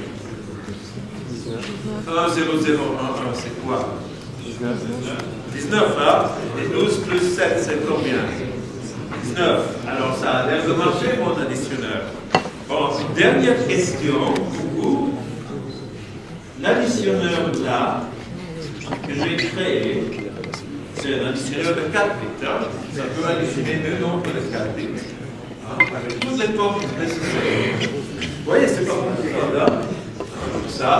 1, 0, 0, 1, 1, c'est quoi? 19, là. Et 12 plus 7, c'est combien? 19. Alors, ça a l'air de marcher, mon additionneur. Bon, une dernière question pour vous. L'additionneur là, que j'ai créé, c'est un additionneur de 4 bits. Hein. Ça peut additionner deux nombres de 4 bits. Hein, avec toutes les portes nécessaires. Vous voyez, c'est pas compliqué là. Comme ça.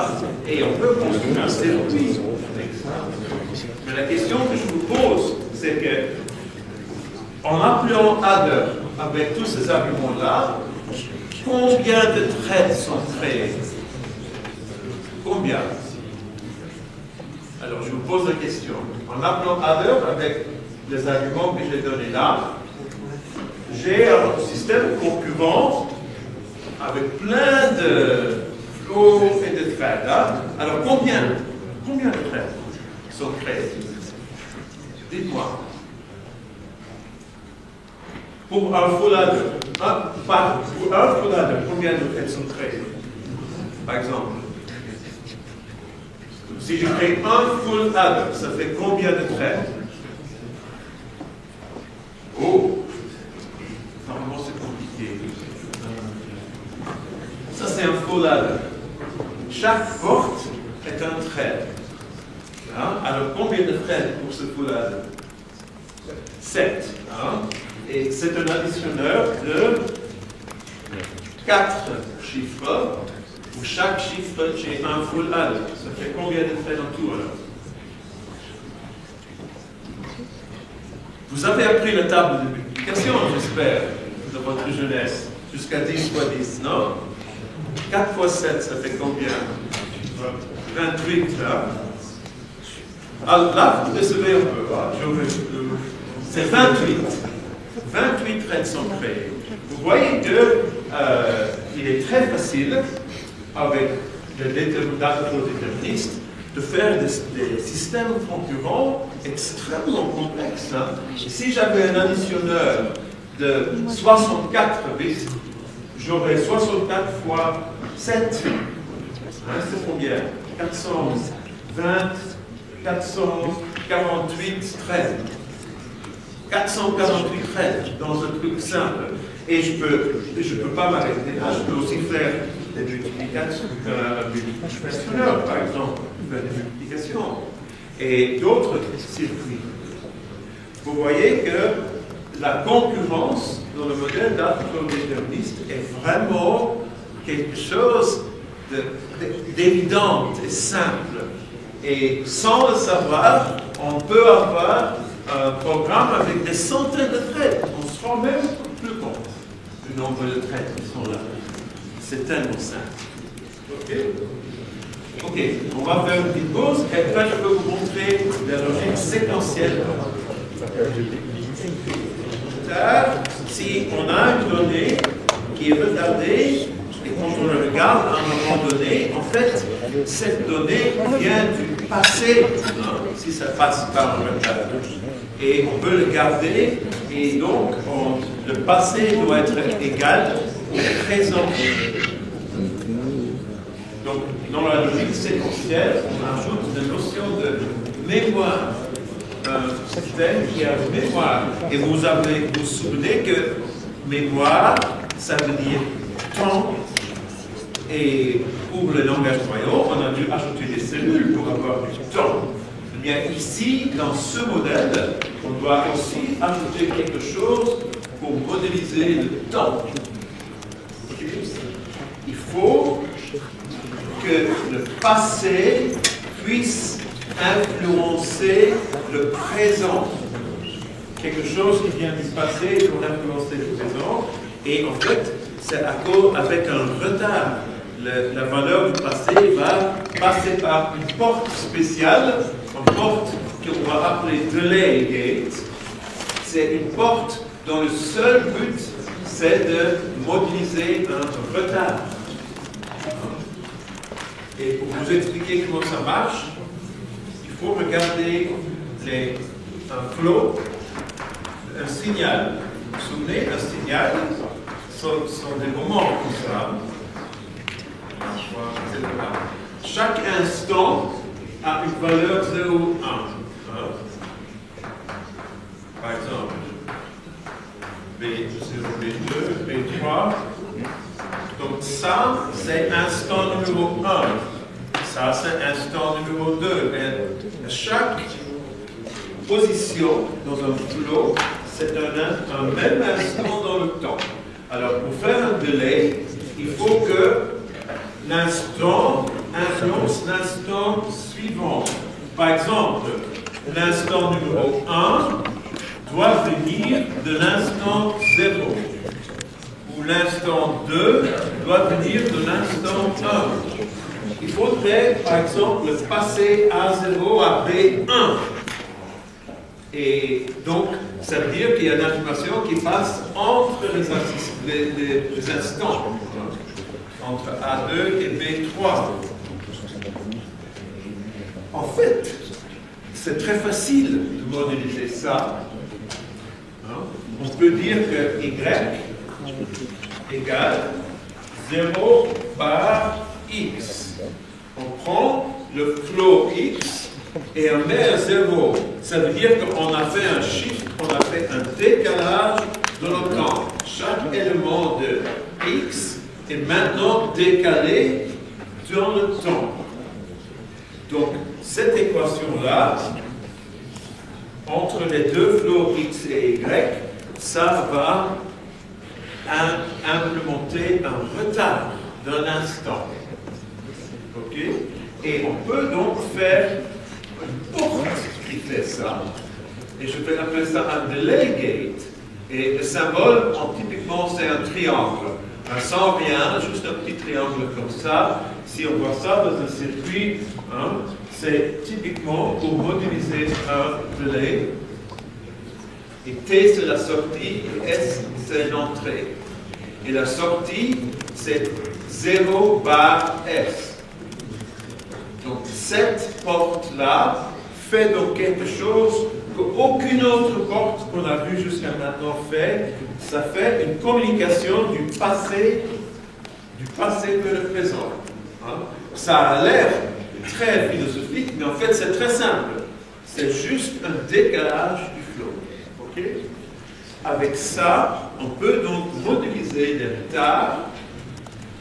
Et on peut construire un circuit avec ça. Mais la question que je vous pose, c'est que, en appelant adder avec tous ces arguments-là, combien de traits sont créés? Combien? Alors, je vous pose la question. En appelant adder avec les arguments que j'ai donnés là, j'ai un système concurrent avec plein de flots et de traits. Hein? Alors, combien de traits sont créés? Dites-moi. Pour un full adder, pour un full adder, combien de traits sont créés? Par exemple, si je crée un full adder, ça fait combien de traits? Oh, normalement c'est compliqué. Ça c'est un full adder. Chaque porte est un trait. Hein? Alors combien de traits pour ce full adder? 7. Hein? Et c'est un additionneur de 4 chiffres. Pour chaque chiffre, j'ai un full adder. Ça fait combien de traits en tout alors? Vous avez appris la table de multiplication, j'espère, de votre jeunesse, jusqu'à 10 fois 10, non? 4 fois 7, ça fait combien? 28, là. Alors là, vous décevez un peu. Hein? C'est 28. 28 traits sont créés. Vous voyez qu'il est très facile, avec le déterministe, de faire des systèmes concurrents extrêmement complexes. Hein. Si j'avais un additionneur de 64 bits, j'aurais 64 fois 7. Hein, c'est combien? 420, 448 traits. 448 traits dans un truc simple. Et je peux pas m'arrêter là, je peux aussi faire des multiplications, par exemple, faire des multiplications, et d'autres circuits. Vous voyez que la concurrence dans le modèle d'algèbre déterministe est vraiment quelque chose d'évident et simple. Et sans le savoir, on peut avoir un programme avec des centaines de threads. On se rend même plus compte du nombre de threads qui sont là. C'est tellement simple. OK? OK, on va faire une petite pause et après je peux vous montrer la logique séquentielle. Si on a une donnée qui est retardée, et quand on le regarde à un moment donné, en fait, cette donnée vient du passé, si ça passe par un retard. Et on veut le garder, et donc le passé doit être égal au présent. Donc, dans la logique séquentielle, on ajoute la notion de mémoire. Un système qui a une mémoire. Et vous vous souvenez que mémoire, ça veut dire temps. Et pour le langage voyant, on a dû ajouter des cellules pour avoir du temps. Eh bien, ici, dans ce modèle, on doit aussi ajouter quelque chose pour modéliser le temps. Il faut que le passé puisse influencer le présent. Quelque chose qui vient du passé pour influencer le présent. Et en fait, c'est à cause avec un retard. La valeur du passé va passer par une porte spéciale, une porte qu'on va appeler delay gate. C'est une porte dont le seul but, c'est de modéliser un retard. Et pour vous expliquer comment ça marche, il faut regarder un flow, un signal. Vous vous souvenez, un signal, sont des moments comme ça. Chaque instant a une valeur 0 ou 1. Par exemple, B0, B2, B3. Donc ça, c'est instant numéro 1. Ça, c'est instant numéro 2. Et à chaque position dans un flow, c'est un même instant dans le temps. Alors, pour faire un délai, il faut que l'instant influence l'instant suivant. Par exemple, l'instant numéro 1 doit venir de l'instant 0. Ou l'instant 2 doit venir de l'instant 1. Il faudrait, par exemple, passer A0 à B1. Et donc, ça veut dire qu'il y a une information qui passe entre les instants. Entre A2 et B3. En fait, c'est très facile de modéliser ça. On peut dire que Y égale 0 par X. On prend le flow X et on met un 0. Ça veut dire qu'on a fait un shift, on a fait un décalage dans le temps. Chaque élément de X est maintenant décalé dans le temps. Donc, cette équation-là, entre les deux flots X et Y, ça va implémenter un retard d'un instant. OK? Et on peut donc faire une porte qui fait ça. Et je vais appeler ça un delay gate. Et le symbole, typiquement, c'est un triangle. Sans rien, juste un petit triangle comme ça. Si on voit ça dans un circuit, c'est typiquement pour modéliser un delay. Et T, c'est la sortie, et S, c'est l'entrée. Et la sortie, c'est 0 bar S. Donc, cette porte-là fait donc quelque chose qu'aucune autre porte qu'on a vue jusqu'à maintenant fait. Ça fait une communication du passé vers le présent. Ça a l'air très philosophique, mais en fait, c'est très simple. C'est juste un décalage du flow. OK? Avec ça, on peut donc modéliser des retards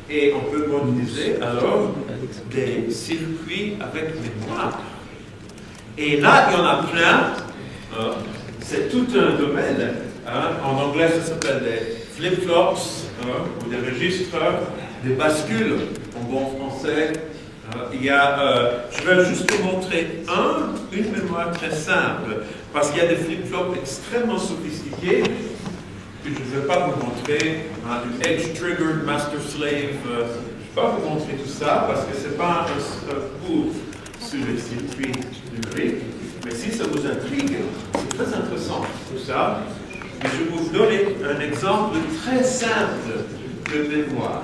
et on peut modéliser alors des circuits avec mémoire. Et là, il y en a plein. C'est tout un domaine. En anglais, ça s'appelle des flip-flops, ou des registres, des bascules, en bon français, Je vais juste vous montrer une mémoire très simple, parce qu'il y a des flip-flops extrêmement sophistiqués que je ne vais pas vous montrer, une edge-triggered master-slave, je ne vais pas vous montrer tout ça, parce que ce n'est pas un cours sur les circuits numériques, mais si ça vous intrigue, c'est très intéressant tout ça. Et je vais vous donner un exemple très simple de mémoire.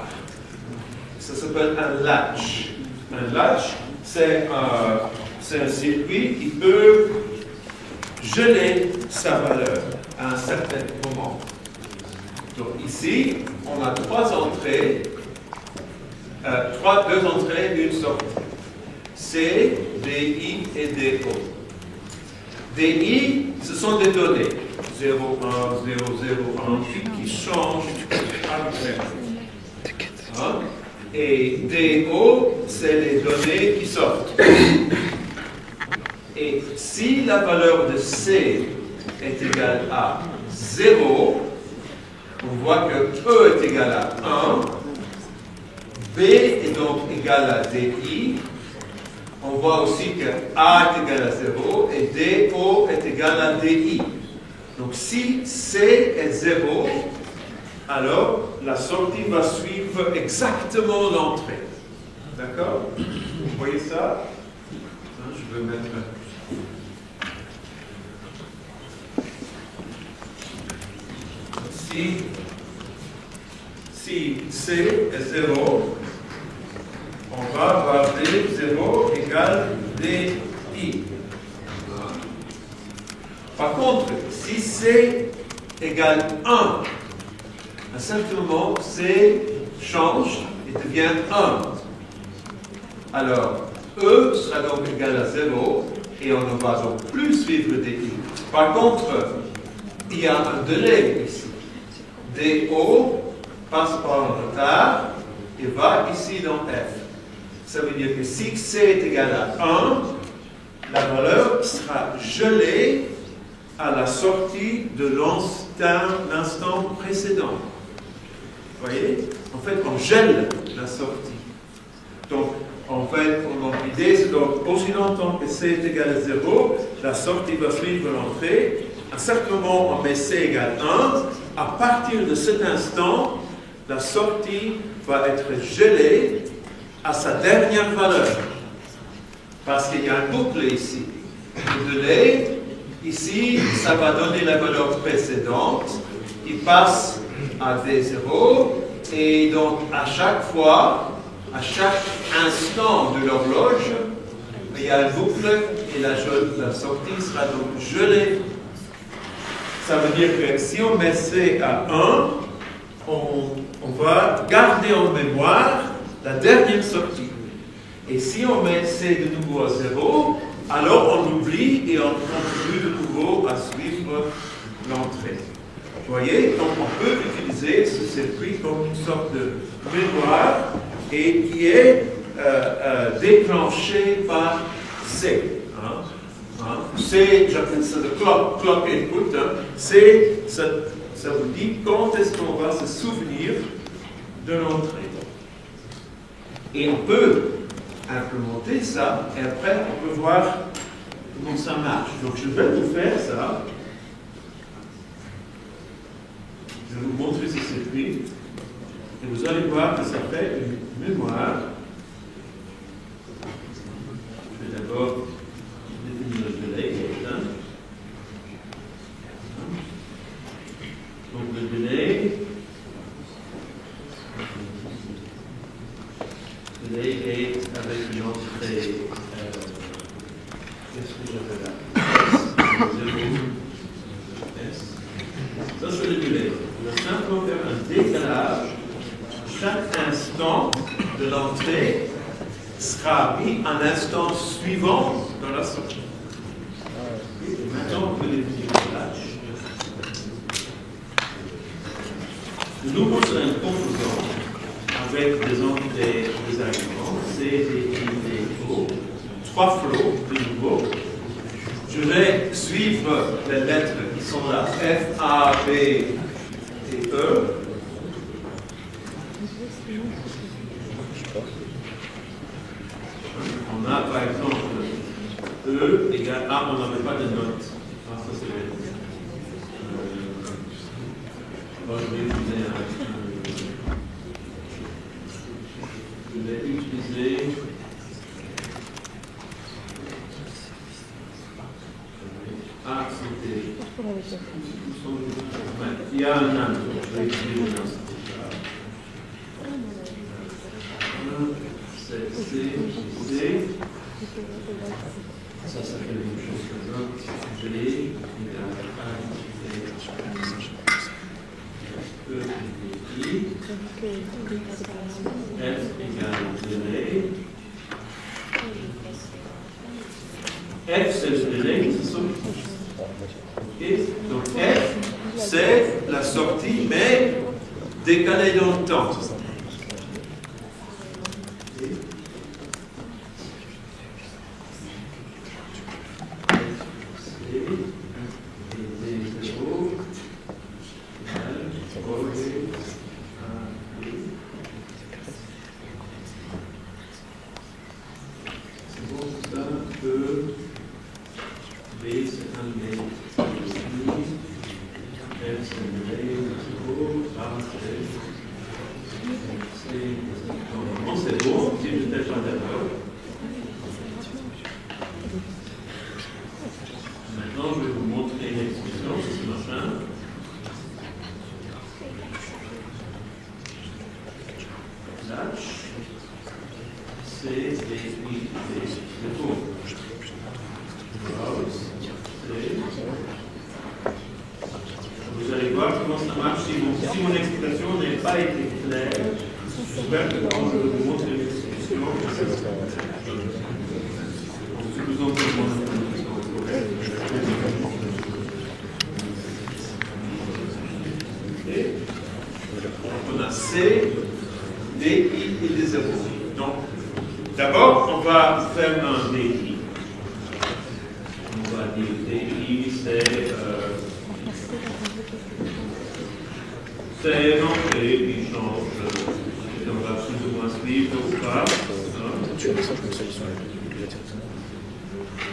Ça s'appelle un latch. Un latch, c'est un circuit qui peut geler sa valeur à un certain moment. Donc ici, on a trois entrées, deux entrées, une sortie. C, DI et DO. DI, ce sont des données. 0, 1, 0, 0, 1, qui changent arbitrairement. Et DO, c'est les données qui sortent. Et si la valeur de C est égale à 0, on voit que E est égal à 1, B est donc égal à DI, on voit aussi que A est égal à 0 et DO est égal à DI. Donc si C est 0, alors la sortie va suivre exactement l'entrée. D'accord? Vous voyez ça? Je vais mettre... Si C est 0, on va avoir D0 égale DI. Par contre, si C égale 1, à un certain moment, C change et devient 1. Alors, E sera donc égal à 0 et on ne va donc plus suivre DI. Par contre, il y a un délai ici. DO passe par un retard et va ici dans F. Ça veut dire que si C est égal à 1, la valeur sera gelée à la sortie de l'instant précédent. Vous voyez? En fait, on gèle la sortie. Donc, en fait, l'idée, c'est donc, aussi longtemps que C est égal à 0, la sortie va suivre l'entrée. À un certain moment, on met C égale 1. À partir de cet instant, la sortie va être gelée à sa dernière valeur. Parce qu'il y a un boucle ici. Le délai, ici, ça va donner la valeur précédente. Il passe à D0. Et donc, à chaque fois, à chaque instant de l'horloge, il y a un boucle et la sortie sera donc gelée. Ça veut dire que si on met C à 1, on va garder en mémoire la dernière sortie. Et si on met C de nouveau à 0, alors on oublie et on continue de nouveau à suivre l'entrée. Vous voyez? Donc on peut utiliser ce circuit comme une sorte de mémoire et qui est déclenché par C. C, j'appelle ça le clock input. Ça vous dit quand est-ce qu'on va se souvenir de l'entrée. Et on peut implémenter ça, et après on peut voir comment ça marche. Donc je vais vous faire ça. Je vais vous montrer ce circuit. Et vous allez voir que ça fait une mémoire. Je vais d'abord définir le délai. Donc le délai est avec une entrée. Qu'est-ce que j'avais là? S. Ça c'est le délai. On va simplement faire un décalage. Chaque instant de l'entrée sera mis un instant suivant dans la sortie. Et maintenant, on peut définir le latch. De nouveau, c'est un composant avec des arguments C, D, I, D, O, 3 flots de nouveau. Je vais suivre les lettres qui sont là, F, A, B et E. Ah, on n'avait pas de notes. Ah, ça c'est bien. Bon, je vais utiliser Ah, c'était. Il y a un âme, je vais utiliser un âme. C'est C. Ça fait la même chose que ça. G égale A, E égale I. F égale délai. F, c'est le délai, c'est ça? Okay. Donc F, c'est la sortie, mais décalée dans le temps. Vous allez voir comment ça marche. Si mon explication n'est pas été claire, j'espère que quand je vous montre l'explication, vous en on a C, D, I et des zéros. Donc, d'abord, on va faire un DI. On va dire DI, c'est l'entrée qui change. Et on va plus ou moins suivre ou pas.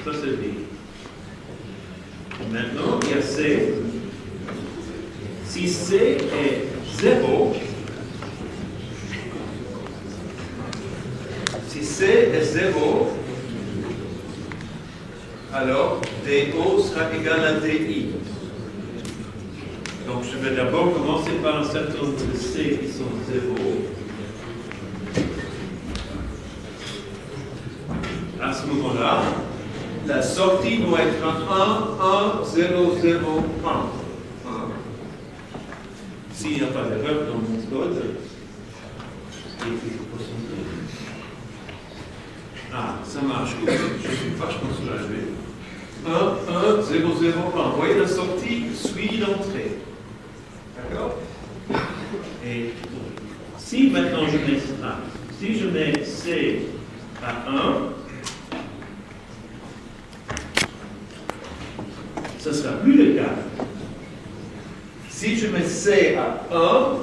Ça, c'est D. Maintenant, il y a C. Si C est 0, si C est 0, alors DO sera égal à DI. Donc je vais d'abord commencer par un certain nombre de C qui sont 0. À ce moment-là, la sortie doit être 1, 1, 0, 0, 1. S'il n'y a pas d'erreur dans mon code, ah, ça marche. Je suis vachement soulagé. 1, 1, 0, 0, 1. Vous voyez, la sortie suit l'entrée. D'accord? Et si maintenant je mets ça, si je mets C à 1, ce ne sera plus le cas. Si je mets C à 1,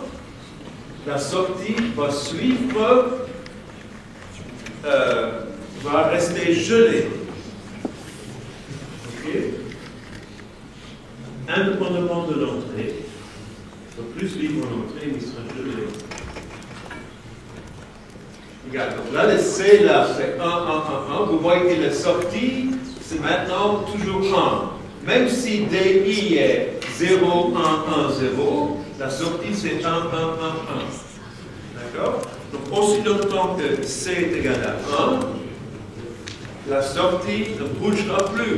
la sortie va suivre, va rester gelée. Ok? Indépendamment de l'entrée. Donc plus suivre l'entrée, il sera gelé. Regarde, donc là, le C là, c'est 1, 1, 1, 1. Vous voyez que la sortie, c'est maintenant toujours 1. Même si DI est 0, 1, 1, 0, la sortie c'est 1, 1, 1, 1. D'accord? Donc aussi longtemps que C est égal à 1, la sortie ne bougera plus.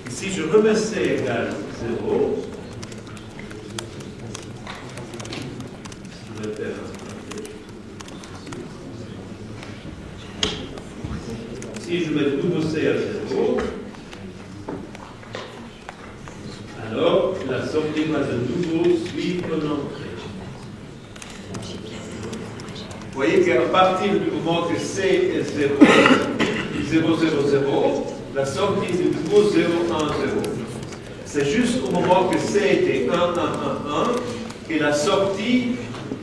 Et si je remets C égale 0, je vais faire si je mets nouveau C à 0, alors la sortie va de nouveau suivre l'entrée. Vous voyez qu'à partir du moment que C est 0, 0, 0, 0, la sortie est de nouveau 0, 1, 0. C'est juste au moment que C était 1, 1, 1, 1 que la sortie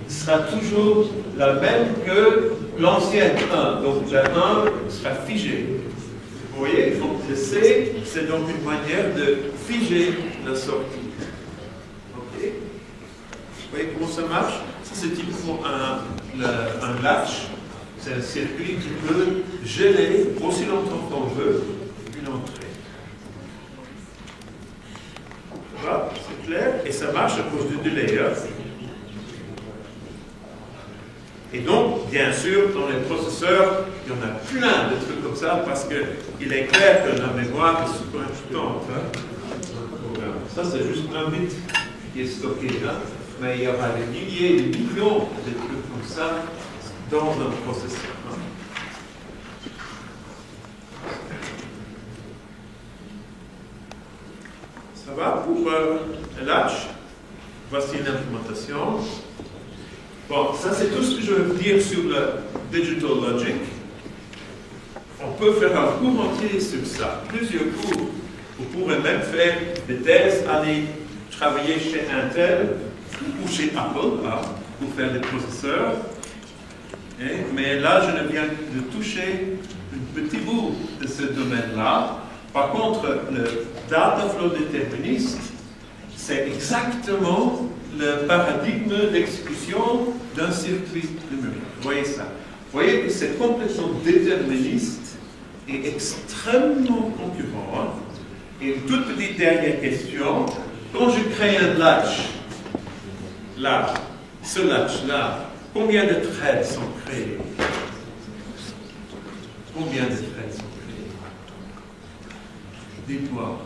sera toujours la même que l'ancienne 1. Donc la 1 sera figée. Vous voyez, donc le C, c'est donc une manière de figer la sortie. Ok? Vous voyez comment ça marche? Ça, c'est typiquement un latch. C'est un circuit qui peut geler aussi longtemps qu'on veut une entrée. Ça va? C'est clair? Et ça marche à cause du délai. Et donc, bien sûr, dans les processeurs, il y en a plein de trucs comme ça parce qu'il est clair que la mémoire est super importante. Ça, c'est juste un bit qui est stocké là, mais il y aura des milliers, des millions de trucs comme ça dans un processeur. Ça va pour le latch? Voici une implémentation. Bon, ça c'est tout ce que je veux dire sur le Digital Logic. On peut faire un cours entier sur ça, plusieurs cours. Vous pourrez même faire des thèses, aller travailler chez Intel ou chez Apple pour faire des processeurs. Mais là, je ne viens de toucher un petit bout de ce domaine-là. Par contre, le data flow déterministe, c'est exactement le paradigme d'exécution d'un circuit numérique. Vous voyez ça? Vous voyez que c'est complètement déterministe et extrêmement concurrent. Et une toute petite dernière question. Quand je crée un latch, là, ce latch-là, combien de threads sont créés? Combien de threads sont créés? Dites-moi.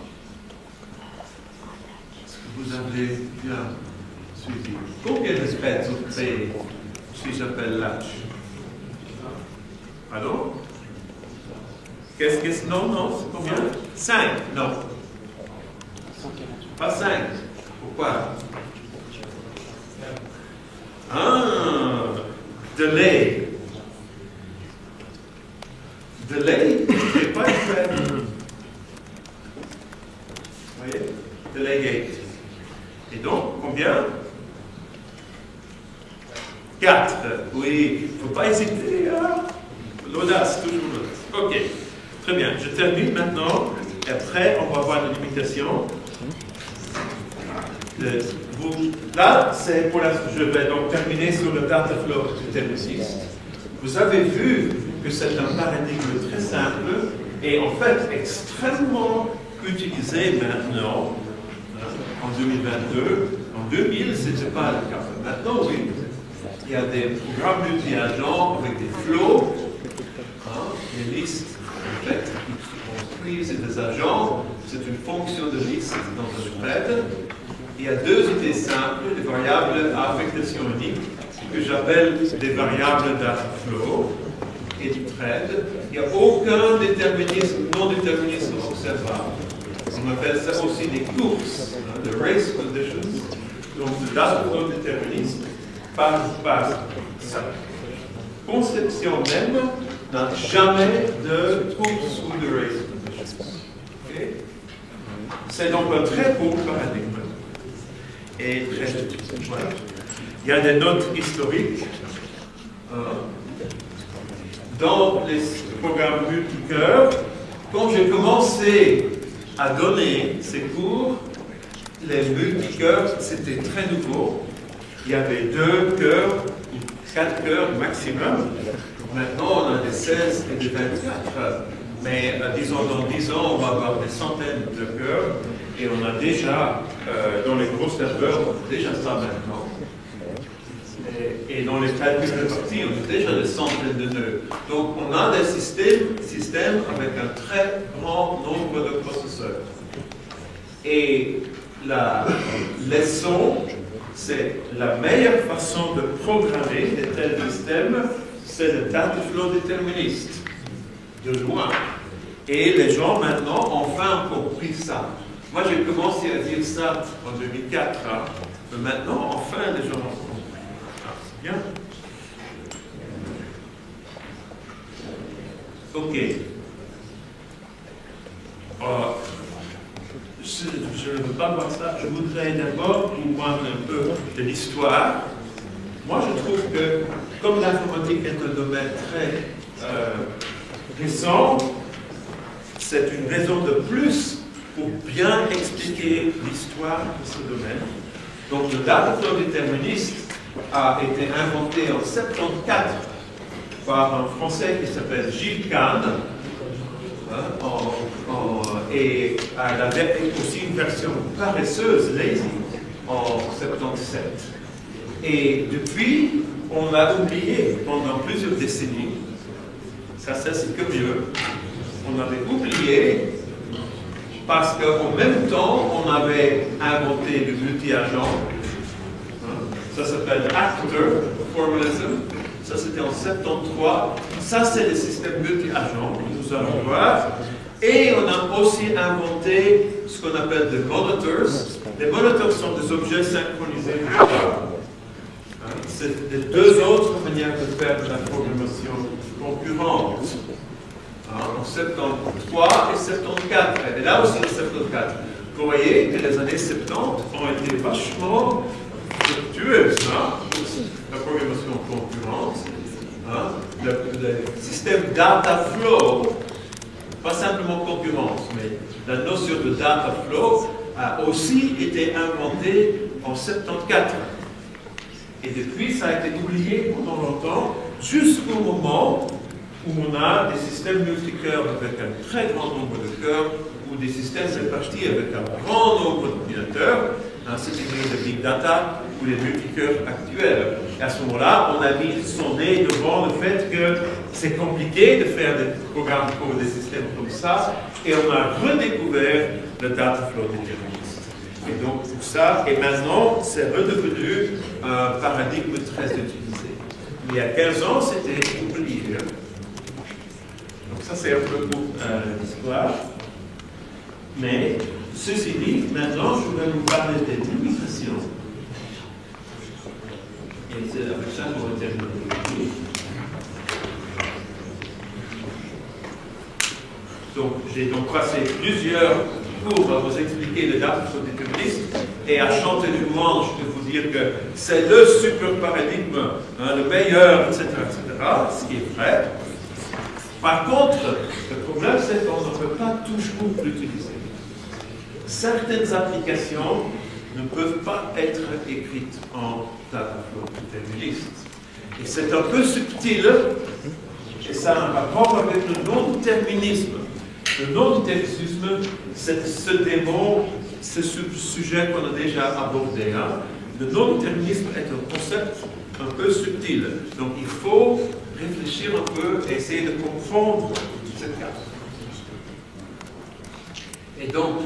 Est-ce que vous avez bien suivi? Combien de threads sont créés si j'appelle latch? Pardon? Qu'est-ce que non, c'est combien? 5, non. Pas 5. Pourquoi? Delay. Delay, c'est pas une thread. Vous voyez? Delay gate. Et donc, combien? 4. Oui, il ne faut pas hésiter. Hein? L'audace, toujours l'audace. Ok, très bien. Je termine maintenant. Et après, on va voir la limitation. Là, c'est pour je vais donc terminer sur le data flow déterministe. Vous avez vu que c'est un paradigme très simple et en fait extrêmement utilisé maintenant, en 2022. En 2000, ce n'était pas le cas. Maintenant, oui. Il y a des programmes multi-agents avec des flows, des listes en fait, qui construisent des agents. C'est une fonction de liste dans un thread. Il y a deux idées simples, des variables à affectation unique, que j'appelle des variables data flow et du thread. Il n'y a aucun déterminisme, non-déterminisme observable. On appelle ça aussi des courses, des race conditions. Donc le data flow déterministe par sa conception même n'a jamais de course ou de race conditions. Okay? C'est donc un très beau paradigme. Et voilà. Il y a des notes historiques. Dans les programmes multicœurs, quand j'ai commencé à donner ces cours, les multicœurs, c'était très nouveau. Il y avait 2 chœurs, 4 chœurs maximum. Maintenant, on a des 16 et des 24. Mais disons, dans 10 ans, on va avoir des centaines de chœurs. Et on a déjà, dans les gros serveurs, on a déjà ça maintenant. Et dans les calculs de partie, on a déjà des centaines de nœuds. Donc on a des systèmes avec un très grand nombre de processeurs. Et la leçon, c'est la meilleure façon de programmer de tels systèmes, c'est le data flow déterministe, de loin. Et les gens maintenant ont enfin compris ça. Moi, j'ai commencé à dire ça en 2004, mais maintenant, enfin, les gens ont compris. C'est bien. Ok. Je ne veux pas voir ça. Je voudrais d'abord vous voir un peu de l'histoire. Moi, je trouve que, comme l'informatique est un domaine très récent, c'est une raison de plus pour bien expliquer l'histoire de ce domaine. Donc le data flow déterministe a été inventé en 1974 par un Français qui s'appelle Gilles Kahn, et elle avait aussi une version paresseuse, lazy, en 1977. Et depuis, on l'a oublié pendant plusieurs décennies. Ça c'est que mieux. On avait oublié parce qu'en même temps, on avait inventé le multi-agent. Ça s'appelle Actor Formalism. Ça, c'était en 1973. Ça, c'est le système multi-agent que nous allons voir. Et on a aussi inventé ce qu'on appelle des monitors. Les monitors sont des objets synchronisés. C'est les deux autres manières de faire de la programmation concurrente. En 73 et 74. Et là aussi en 74. Vous voyez que les années 70 ont été vachement fructueuses, la programmation concurrente, le système data flow, pas simplement concurrence, mais la notion de data flow a aussi été inventée en 74. Et depuis, ça a été oublié pendant longtemps, jusqu'au moment où on a des systèmes multicœurs avec un très grand nombre de cœurs, ou des systèmes répartis avec un grand nombre d'ordinateurs, c'est-à-dire de big data ou les multicœurs actuels. Et à ce moment-là, on a mis son nez devant le fait que c'est compliqué de faire des programmes pour des systèmes comme ça, et on a redécouvert le data flow déterministe. Et donc, pour ça, et maintenant, c'est redevenu un paradigme très utilisé. Mais il y a 15 ans, c'était oublié. Donc ça, c'est un peu pour l'histoire. Mais, ceci dit, maintenant, je vais vous parler des limitations. Et c'est avec ça qu'on va terminer. Donc, j'ai donc passé plusieurs cours à vous expliquer le data flow déterministe et à chanter du louange de vous dire que c'est le super paradigme, le meilleur, etc., ce qui est vrai. Par contre, le problème, c'est qu'on ne peut pas toujours l'utiliser. Certaines applications ne peuvent pas être écrites en data flow déterministe. Et c'est un peu subtil, et ça a un rapport avec le non-déterminisme. Le non-déterminisme, c'est ce démon, ce sujet qu'on a déjà abordé. Le non-déterminisme est un concept un peu subtil. Donc il faut réfléchir un peu et essayer de comprendre ce cas. Et donc,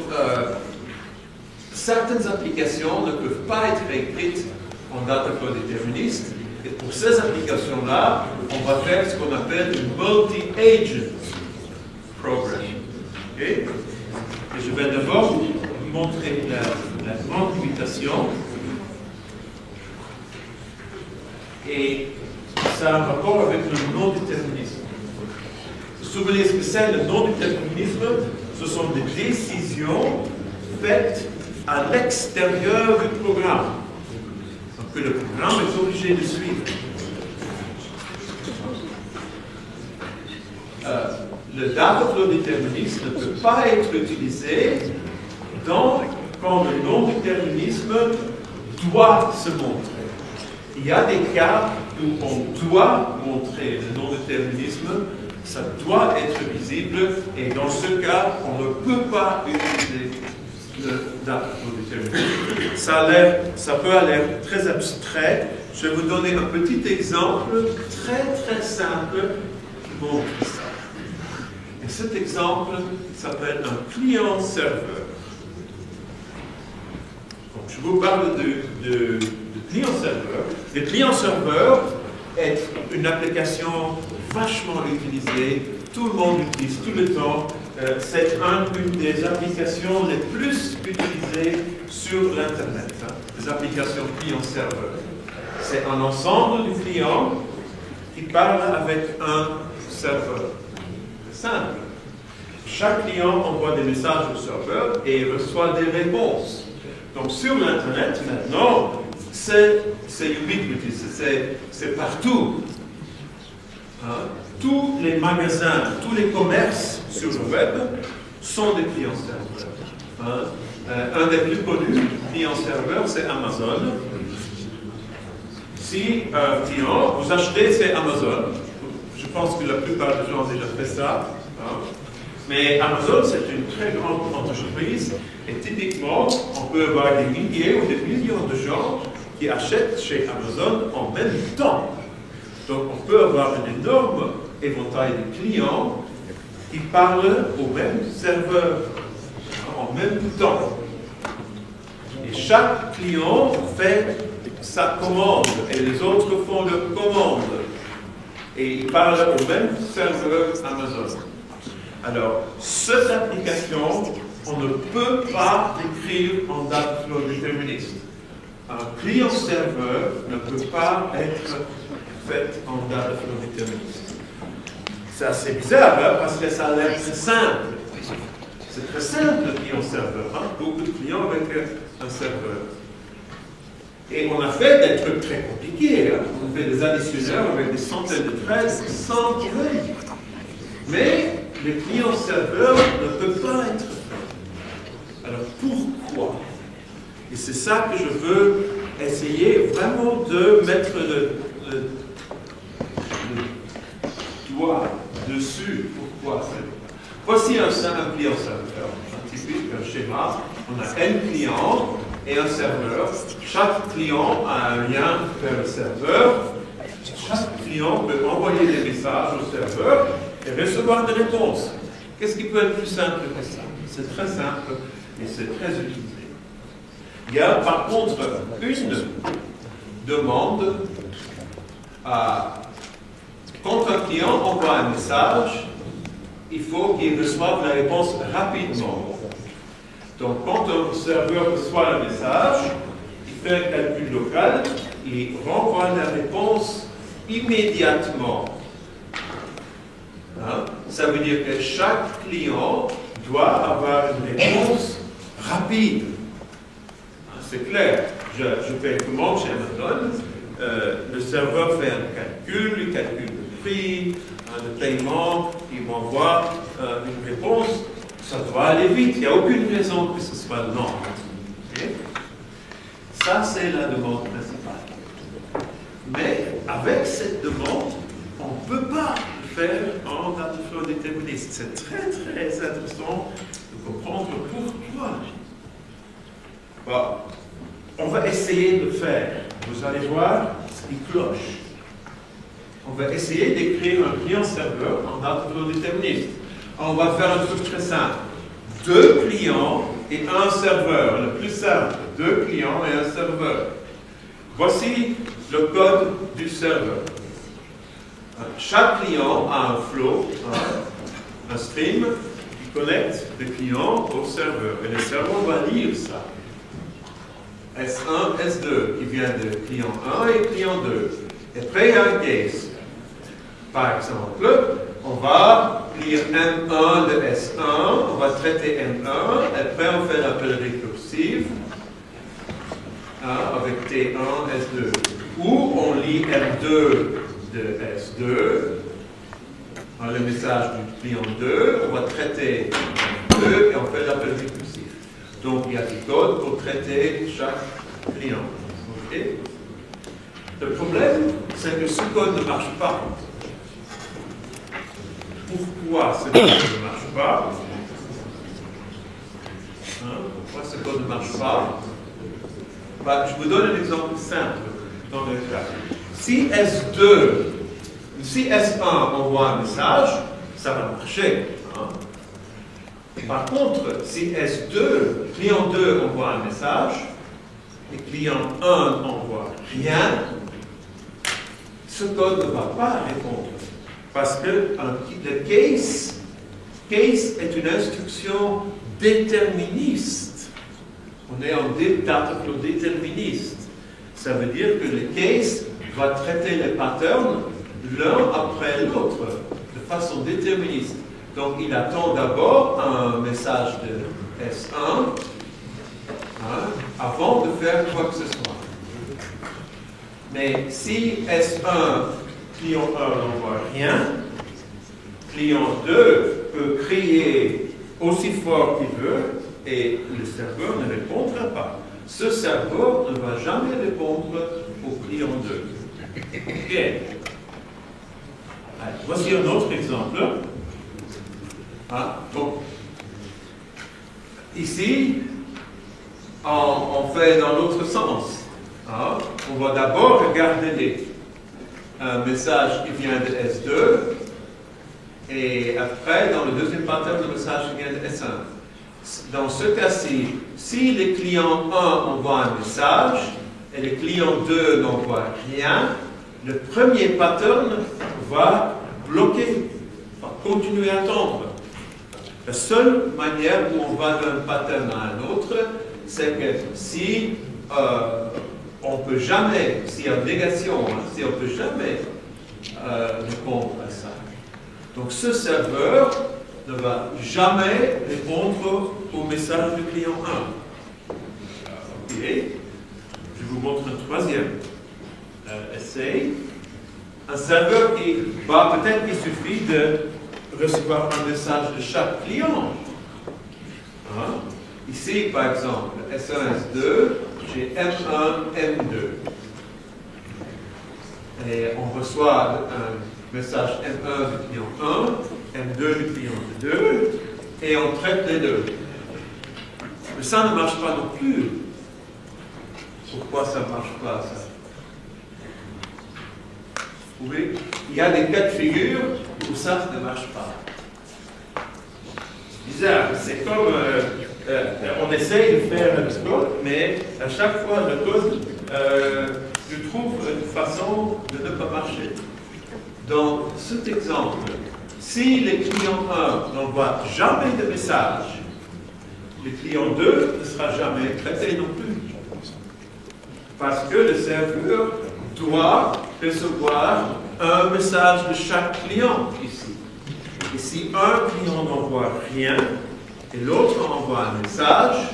certaines applications ne peuvent pas être écrites en data flow déterministe. Et pour ces applications-là, on va faire ce qu'on appelle une multi-agent program. Okay? Et je vais d'abord vous montrer la grande limitation. Et ça a un rapport avec le non-déterminisme. Vous vous souvenez ce que c'est le non-déterminisme? Ce sont des décisions faites à l'extérieur du programme. Donc que le programme est obligé de suivre. Le data flow déterministe ne peut pas être utilisé quand le non-déterminisme doit se montrer. Il y a des cas où on doit montrer le non-déterminisme, ça doit être visible, et dans ce cas, on ne peut pas utiliser le data flow déterministe. Ça peut aller très abstrait. Je vais vous donner un petit exemple très simple qui montre ça. Et cet exemple s'appelle un client-serveur. Donc, je vous parle de client-serveur. Le client-serveur est une application vachement utilisée. Tout le monde l'utilise tout le temps. C'est une des applications les plus utilisées sur l'Internet. Les applications client-serveur. C'est un ensemble de clients qui parlent avec un serveur. Simple. Chaque client envoie des messages au serveur et il reçoit des réponses. Donc sur l'Internet, maintenant, c'est ubiquitous, c'est partout. Hein? Tous les magasins, tous les commerces sur le web sont des clients serveurs. Hein? Un des plus connus clients serveurs, c'est Amazon. Si un client, vous achetez, c'est Amazon. Je pense que la plupart des gens ont déjà fait ça. Hein? Mais Amazon, c'est une très grande entreprise. Et typiquement, on peut avoir des milliers ou des millions de gens qui achètent chez Amazon en même temps. Donc, on peut avoir un énorme éventail de clients qui parlent au même serveur en même temps. Et chaque client fait sa commande et les autres font leur commande. Et ils parlent au même serveur Amazon. Alors, cette application, on ne peut pas l'écrire en data flow déterministe. Un client-serveur ne peut pas être fait en data flow déterministe. C'est assez bizarre, hein, parce que ça a l'air très simple. C'est très simple, le client-serveur. Hein? Beaucoup de clients avec un serveur. Et on a fait des trucs très compliqués. Hein? On fait des additionneurs avec des centaines de threads sans problème. Mais le client-serveur ne peut pas être fait. Alors pourquoi? Et c'est ça que je veux essayer vraiment de mettre le doigt dessus. Pourquoi? Voici un client-serveur, un typique schéma. On a un client et un serveur. Chaque client a un lien vers le serveur. Chaque client peut envoyer des messages au serveur et recevoir des réponses. Qu'est-ce qui peut être plus simple que ça? C'est très simple et c'est très utilisé. Il y a par contre une demande quand un client envoie un message, il faut qu'il reçoive la réponse rapidement. Donc, quand un serveur reçoit un message, il fait un calcul local, il renvoie la réponse immédiatement. Hein? Ça veut dire que chaque client doit avoir une réponse rapide. Hein, c'est clair. Je fais une commande chez Amazon, le serveur fait un calcul, il calcule le prix, le paiement, il m'envoie une réponse. Ça doit aller vite, il n'y a aucune raison que ce soit lent. Okay? Ça, c'est la demande principale. Mais avec cette demande, on ne peut pas le faire en data flow déterministe. C'est très, très intéressant de comprendre pourquoi. Bon, on va essayer de le faire. Vous allez voir ce qui cloche. On va essayer d'écrire un client-serveur en data flow déterministe. On va faire un truc très simple. 2 clients et un serveur. Le plus simple, 2 clients et un serveur. Voici le code du serveur. Chaque client a un flow, un stream qui connecte le client au serveur. Et le serveur va lire ça. S1, S2, qui vient de client 1 et client 2. Et après, il y a un case. Par exemple, on va lire M1 de S1, on va traiter M1, après on fait l'appel récursif avec T1, S2. Ou on lit M2 de S2, le message du client 2, on va traiter 2 et on fait l'appel récursif. Donc il y a du code pour traiter chaque client. Okay? Le problème, c'est que ce code ne marche pas. Pourquoi ce code ne marche pas? Pourquoi ce code ne marche pas? Je vous donne un exemple simple dans le cas. Si S1 envoie un message, ça va marcher. Par contre, si S2, client 2 envoie un message, et client 1 n'envoie rien, ce code ne va pas répondre. Parce que le case est une instruction déterministe. On est en data flow déterministe. Ça veut dire que le case va traiter les patterns l'un après l'autre, de façon déterministe. Donc il attend d'abord un message de S1 avant de faire quoi que ce soit. Mais si S1 client 1 n'envoie rien, client 2 peut crier aussi fort qu'il veut et le serveur ne répondra pas. Ce serveur ne va jamais répondre au client 2. Ok. Allez, voici un autre exemple. Donc, ici, on fait dans l'autre sens. On va d'abord regarder un message qui vient de S2 et après, dans le deuxième pattern, le message qui vient de S1. Dans ce cas-ci, si le client 1 envoie un message et le client 2 n'envoie rien, le premier pattern va bloquer, va continuer à attendre. La seule manière où on va d'un pattern à un autre, c'est que si on peut jamais, s'il y a négation, si on ne peut jamais répondre à ça. Donc ce serveur ne va jamais répondre au message du client 1. Ok. Je vous montre un troisième essai. Un serveur qui va, peut-être qu'il suffit de recevoir un message de chaque client. Ici, par exemple, S1, S2, j'ai M1, M2. Et on reçoit un message M1 du client 1, M2 du client 2, et on traite les deux. Mais ça ne marche pas non plus. Pourquoi ça ne marche pas, ça? Vous voyez, il y a des cas de figure où ça ne marche pas. C'est bizarre, c'est comme on essaye de faire le code, mais à chaque fois le code, je trouve une façon de ne pas marcher. Dans cet exemple, si le client 1 n'envoie jamais de message, le client 2 ne sera jamais traité non plus. Parce que le serveur doit recevoir un message de chaque client ici. Et si un client n'envoie rien et l'autre envoie un message,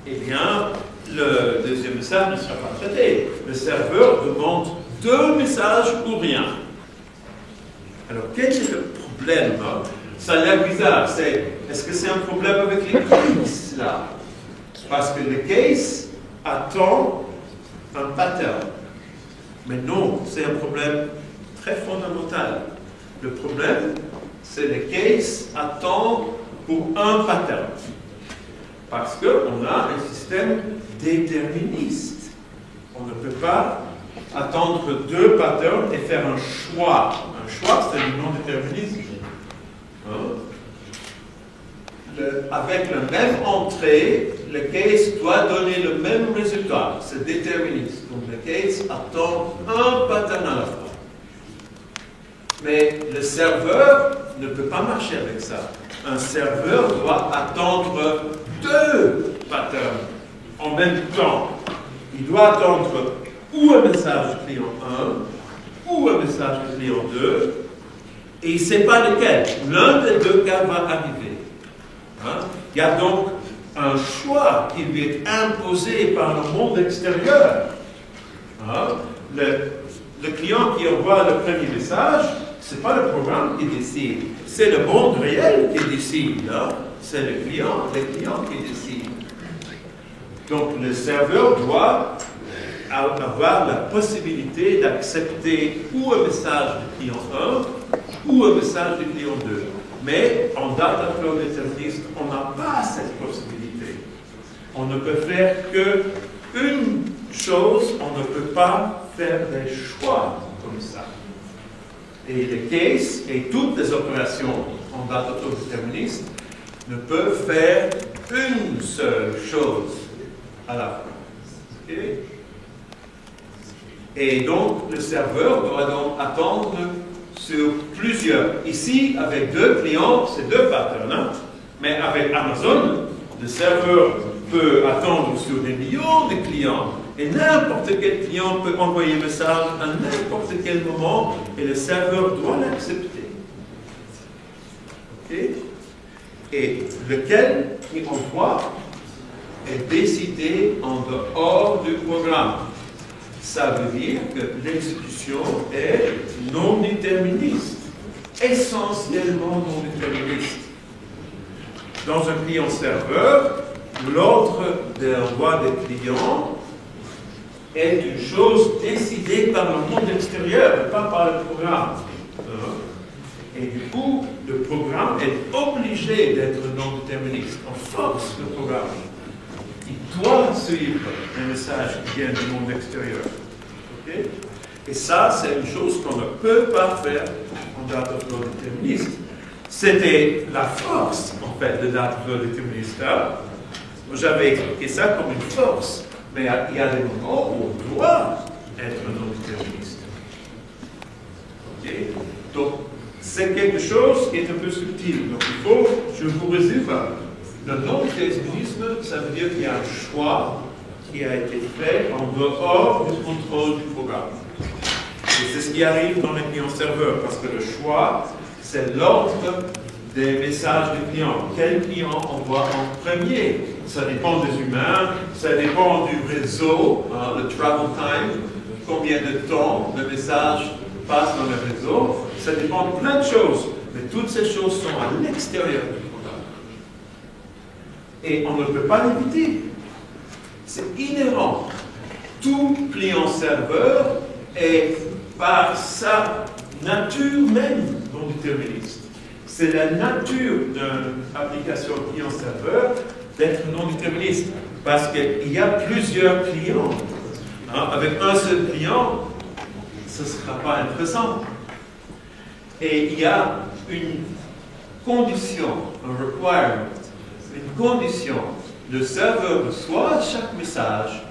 eh bien, le deuxième message ne sera pas traité. Le serveur demande deux messages pour rien. Alors, quel est le problème? Ça a l'air bizarre. Est-ce que c'est un problème avec les cases là? Parce que le case attend un pattern. Mais non, c'est un problème très fondamental. Le problème, c'est le case attend pour un pattern. Parce qu'on a un système déterministe. On ne peut pas attendre deux patterns et faire un choix. Un choix, c'est le non-déterminisme. Avec la même entrée, le case doit donner le même résultat. C'est déterministe. Donc le case attend un pattern à la fois. Mais le serveur ne peut pas marcher avec ça. Un serveur doit attendre deux patterns en même temps. Il doit attendre ou un message du client 1 ou un message du client 2 et il ne sait pas lequel. L'un des deux cas va arriver. Il y a donc un choix qui lui est imposé par le monde extérieur. Le client qui envoie le premier message, ce n'est pas le programme qui décide, c'est le monde réel qui décide. C'est le client qui décide. Donc le serveur doit avoir la possibilité d'accepter ou un message du client 1 ou un message du client 2. Mais en data flow déterministe, on n'a pas cette possibilité. On ne peut faire qu'une chose, on ne peut pas faire des choix comme ça. Et le case et toutes les opérations en data flow déterministe ne peuvent faire une seule chose à la fois. Okay? Et donc, le serveur doit donc attendre sur plusieurs. Ici, avec deux clients, c'est deux patterns. Mais avec Amazon, le serveur peut attendre sur des millions de clients. Et n'importe quel client peut envoyer un message à n'importe quel moment et le serveur doit l'accepter. Okay? Et lequel qui envoie est décidé en dehors du programme. ça veut dire que l'exécution est non déterministe, essentiellement non déterministe. Dans un client-serveur, l'ordre de l'envoi des clients est une chose décidée par le monde extérieur, pas par le programme. Et du coup, le programme est obligé d'être non déterministe. On force le programme. Il doit suivre un message qui vient du monde extérieur. Okay? Et ça, c'est une chose qu'on ne peut pas faire en data flow déterministe. C'était la force, en fait, de data flow déterministe. J'avais expliqué ça comme une force, mais il y a des moments où on doit être non déterministe. Okay? Donc, c'est quelque chose qui est un peu subtil. Donc, il faut, je vous résume, le non-déterminisme, ça veut dire qu'il y a un choix qui a été fait en dehors du contrôle du programme. Et c'est ce qui arrive dans les clients-serveurs, parce que le choix, c'est l'ordre des messages du client. Quel client envoie en premier? Ça dépend des humains, ça dépend du réseau, le travel time, combien de temps le message passe dans le réseau, ça dépend de plein de choses. Mais toutes ces choses sont à l'extérieur du programme. Et on ne peut pas l'éviter. C'est inhérent. Tout client-serveur est par sa nature même non déterministe. C'est la nature d'une application client-serveur d'être non déterministe. Parce qu'il y a plusieurs clients. Avec un seul client, ce ne sera pas intéressant. Et il y a une condition, un requirement, une condition. Le serveur reçoit chaque message,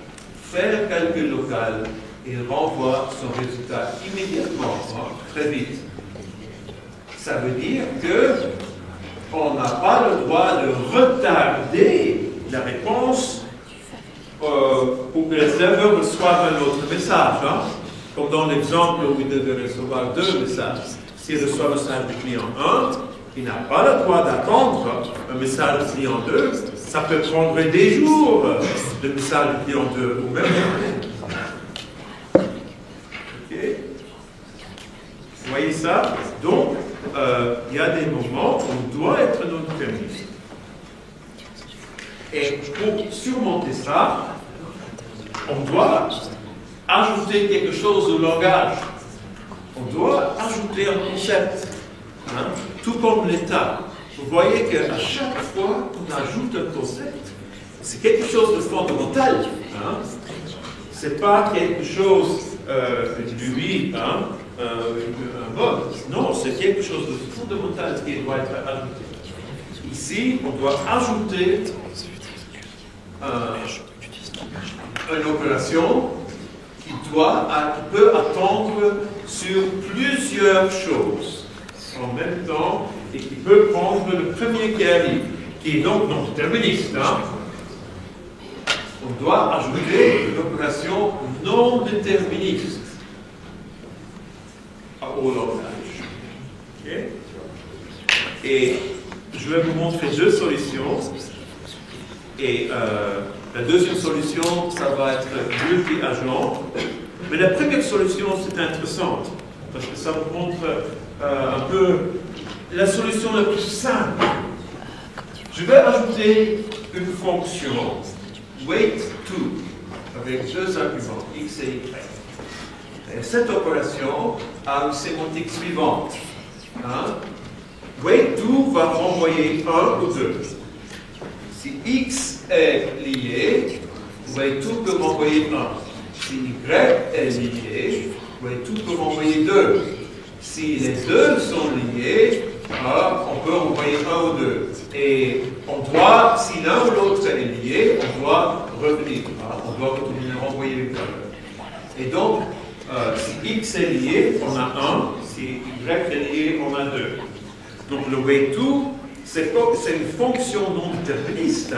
fait le calcul local et renvoie son résultat immédiatement, très vite. Ça veut dire qu'on n'a pas le droit de retarder la réponse pour que le serveur reçoive un autre message. Comme dans l'exemple où il devait recevoir 2 messages. S'il reçoit le message du client 1, il n'a pas le droit d'attendre un message du client 2. Ça peut prendre des jours, le message du client 2, ou même okay. Vous voyez ça? Donc, il y a des moments où on doit être non déterministe. Et pour surmonter ça, on doit ajouter quelque chose au langage. On doit ajouter un concept, tout comme l'état. Vous voyez qu'à chaque fois qu'on ajoute un concept, c'est quelque chose de fondamental. C'est pas quelque chose du oui, un mode. Non, c'est quelque chose de fondamental qui doit être ajouté. Ici, on doit ajouter une opération qui peut attendre sur plusieurs choses en même temps et qui peut prendre le premier qui arrive, qui est donc non déterministe. On doit ajouter une opération non déterministe au langage. Okay? Et je vais vous montrer 2 solutions. Et la deuxième solution, ça va être multi-agent. Mais la première solution, c'est intéressante, parce que ça vous montre un peu la solution la plus simple. Je vais ajouter une fonction wait2 avec 2 arguments, x et y. Et cette opération a une sémantique suivante. Wait2 va renvoyer 1 ou 2. Si x est lié, wait2 peut renvoyer 1. Si y est lié, wait2 peut renvoyer 2. Si les deux sont liés, on peut envoyer 1 ou 2. Et on doit, si l'un ou l'autre est lié, on doit revenir. On doit renvoyer les deux. Et donc, si x est lié, on a 1. Si y est lié, on a 2. Donc le wait2, c'est une fonction non déterministe.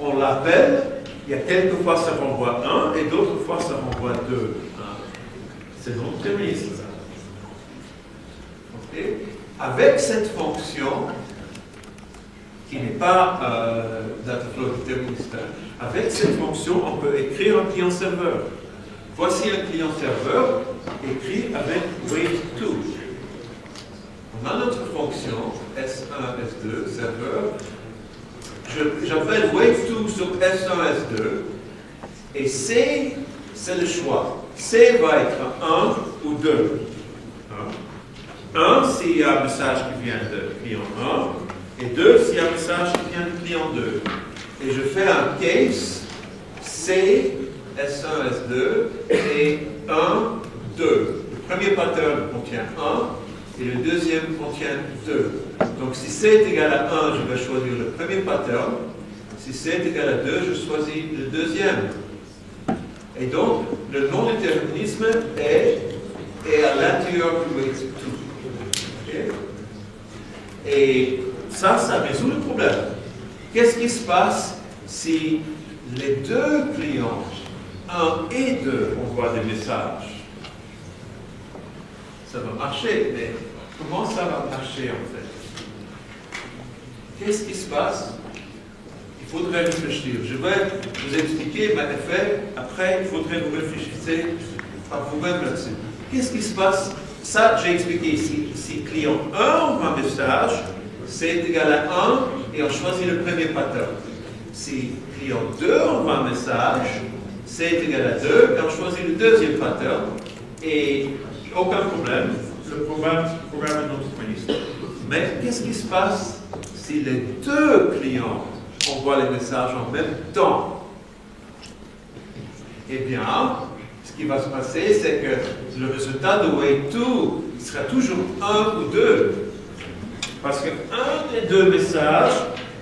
On l'appelle, il y a quelques fois ça renvoie 1 et d'autres fois ça renvoie 2. C'est non déterministe. Okay. Avec cette fonction, qui n'est pas dataflow déterministe, avec cette fonction, on peut écrire un client-serveur. Voici un client-serveur écrit avec wait2. On a notre fonction S1, S2, serveur. J'appelle wait2 sur S1, S2. Et C, c'est le choix. C va être 1 ou 2. 1 s'il y a un message qui vient de client 1. Et 2 s'il y a un message qui vient de client 2. Et je fais un case C, S1, S2, et 1, 2. Le premier pattern contient 1, et le deuxième contient 2. Donc si C est égal à 1, je vais choisir le premier pattern. Si C est égal à 2, je choisis le deuxième. Et donc, le non-déterminisme est à l'intérieur du wait2. Okay? Et ça résout le problème. Qu'est-ce qui se passe si les deux clients, 1 et 2, envoient des messages? Ça va marcher, mais comment ça va marcher en fait? Qu'est-ce qui se passe? Il faudrait réfléchir. Je vais vous expliquer, mais en effet, après, il faudrait vous réfléchir par vous-même là-dessus. Qu'est-ce qui se passe? Ça, j'ai expliqué ici. Si client 1 envoie un message, c'est égal à 1 et on choisit le premier pattern. Si client 2 envoie un message, c'est égal à 2 et on choisit le deuxième pattern. Et aucun problème, le programme est non déterministe. Mais qu'est-ce qui se passe si les deux clients envoient les messages en même temps? Eh bien, ce qui va se passer, c'est que le résultat de wait2 sera toujours 1 ou 2. Parce qu'un des deux messages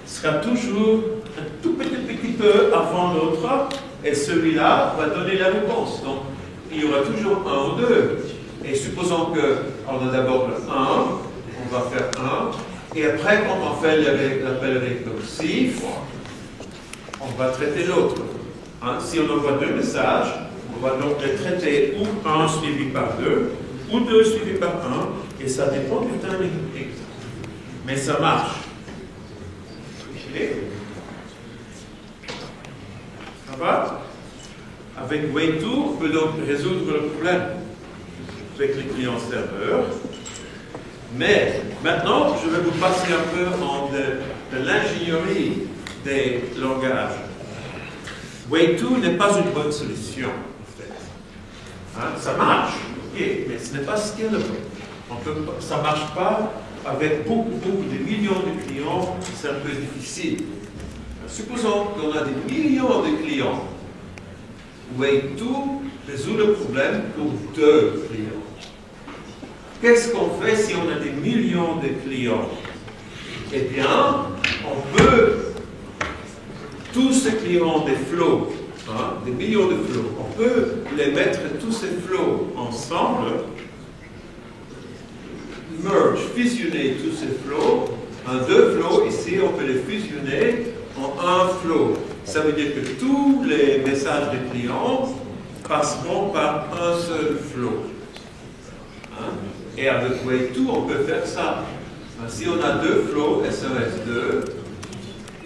sera toujours un tout petit peu avant l'autre, et celui-là va donner la réponse. Donc, il y aura toujours 1 ou 2. Et supposons qu'on a d'abord le 1, on va faire 1, et après, quand on fait l'appel récursif, on va traiter l'autre. Hein? Si on envoie deux messages, on va donc les traiter ou 1 suivi par 2, ou 2 suivi par 1, et ça dépend du timing. Mais ça marche. Okay. Ça va? Avec wait2, on peut donc résoudre le problème avec les clients serveurs. Mais maintenant, je vais vous passer un peu de l'ingénierie des langages. Wait2 n'est pas une bonne solution, en fait. Hein, ça marche, okay, mais ce n'est pas scalable. Ça ne marche pas avec beaucoup de millions de clients, c'est un peu difficile. Supposons qu'on a des millions de clients. Wait2 résout le problème pour 2 clients. Qu'est-ce qu'on fait si on a des millions de clients? Eh bien, on peut, tous ces clients des flows, hein, des millions de flows, on peut les mettre tous ces flows ensemble, merge, fusionner tous ces flows en 2 flows. Ici, on peut les fusionner en 1 flow. Ça veut dire que tous les messages des clients passeront par un seul flow. Hein? Et avec wait2, on peut faire ça. Si on a 2 flows, S1, S2,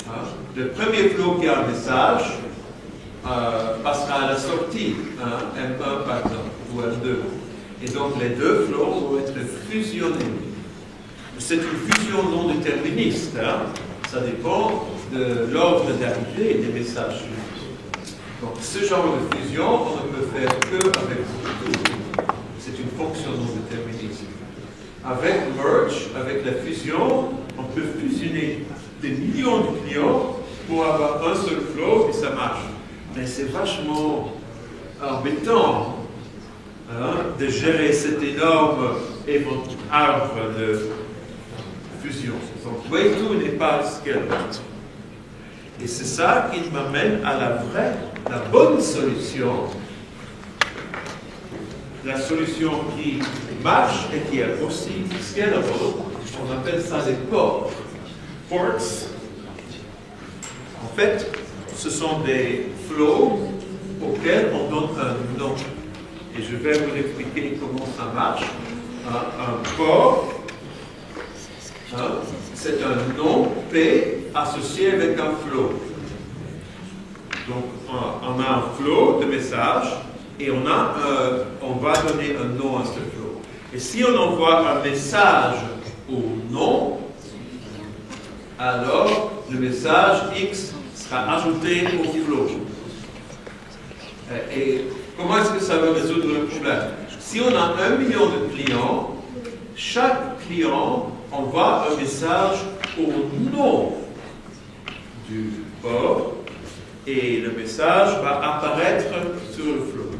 hein, le premier flow qui a un message passera à la sortie, hein, M1 par exemple, ou M2. Et donc les 2 flows vont être fusionnés. C'est une fusion non déterministe. Hein. Ça dépend de l'ordre d'arrivée des messages. Donc ce genre de fusion, on ne peut faire qu'avec wait2. C'est une fonction non déterministe. Avec merge, avec la fusion, on peut fusionner des millions de clients pour avoir un seul flow et ça marche. Mais c'est vachement embêtant, hein, de gérer cet énorme arbre de fusion. Donc wait2 n'est pas scalable. Et c'est ça qui m'amène à la bonne solution, la solution qui marche et qui est aussi scalable. On appelle ça des ports. Ports, en fait, ce sont des flows auxquels on donne un nom. Et je vais vous expliquer comment ça marche. Un port, hein, c'est un nom P associé avec un flow. Donc, on a un flow de messages et on va donner un nom à ce flow. Et si on envoie un message au nom, alors le message X sera ajouté au flow. Et comment est-ce que ça va résoudre le problème? Si on a 1 million de clients, chaque client envoie un message au nom du port et le message va apparaître sur le flow.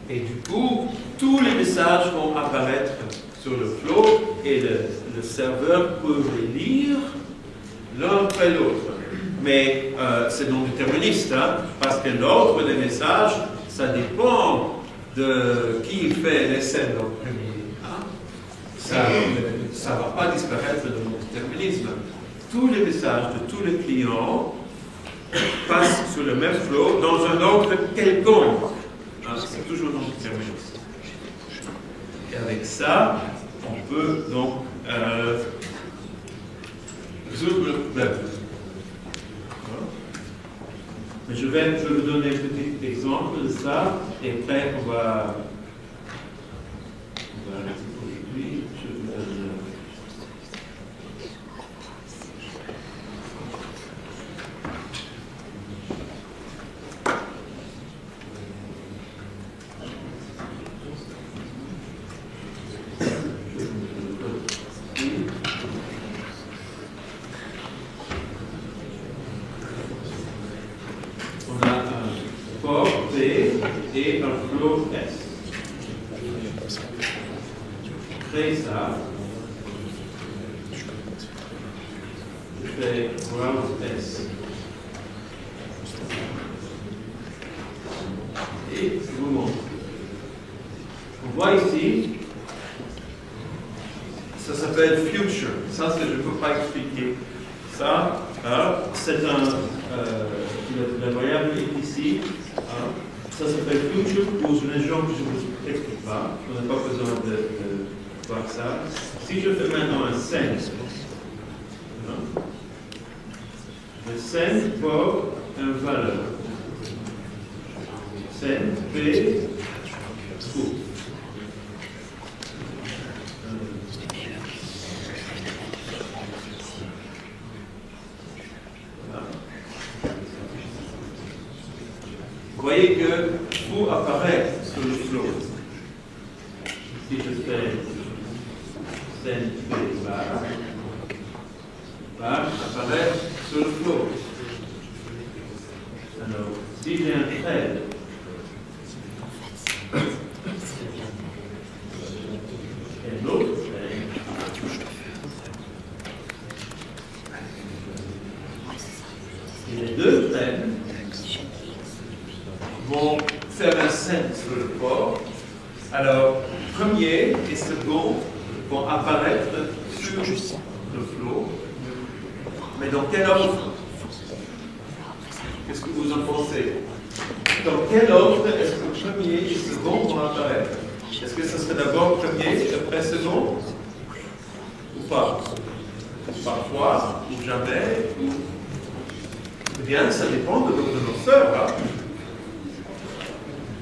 Et du coup, tous les messages vont apparaître sur le flow et le serveur peut les lire l'un après l'autre. Mais c'est non déterministe, hein, parce que l'ordre des messages, ça dépend de qui fait les scènes en premier. Hein. Ça ne va pas disparaître le non-déterminisme. Tous les messages de tous les clients passent sur le même flow dans un ordre quelconque. Hein, c'est toujours non-déterministe. Et avec ça, on peut donc résoudre le problème. Mais je vais vous donner un petit exemple de ça, et après on va arrêter pour aujourd'hui. Je vous donne et un flow S. Crée ça. Je fais browse S. Et je vous montre. On voit ici, ça s'appelle future. Ça, je ne peux pas expliquer. Ça, c'est la variable ici. Ça s'appelle future pour une raison que je ne vous explique pas. On n'a pas besoin de voir ça. Si je fais maintenant un send, le send pour une valeur. Send P true. Vous voyez que foo apparaît sur le flow. Si je fais send P bar apparaît sur le flow. Alors, si j'ai un thread, et l'autre thread, et les deux threads vont faire un send sur le port. Alors, premier et second vont apparaître sur le flow. Mais dans quel ordre? Qu'est-ce que vous en pensez? Dans quel ordre est-ce que premier et second vont apparaître? Est-ce que ce serait d'abord premier et après second? Ou pas? Parfois, ou jamais, ou... Eh bien, ça dépend de l'ordonnanceur. Hein?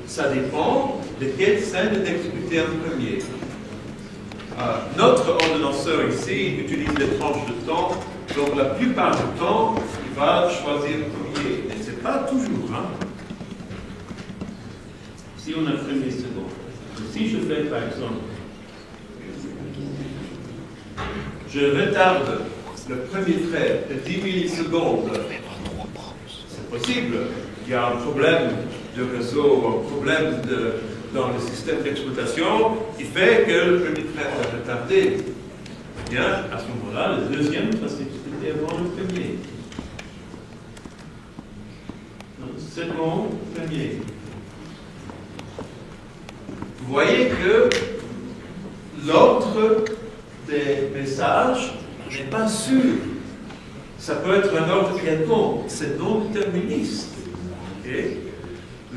Ça dépend de quelle scène est exécutée en premier. Notre ordonnanceur ici utilise des tranches de temps, donc la plupart du temps, il va choisir le premier. Mais ce n'est pas toujours. Hein? Si on a premier second. Si je fais par exemple, je retarde le premier thread de 10 millisecondes, c'est possible. Il y a un problème de réseau, un problème dans le système d'exploitation qui fait que le premier thread est retardé. Bien, à ce moment-là, le deuxième va s'exécuter avant le premier. Donc, second, premier. Vous voyez que l'ordre des messages n'est pas sûr. Ça peut être un ordre quelconque, c'est non déterministe. Okay?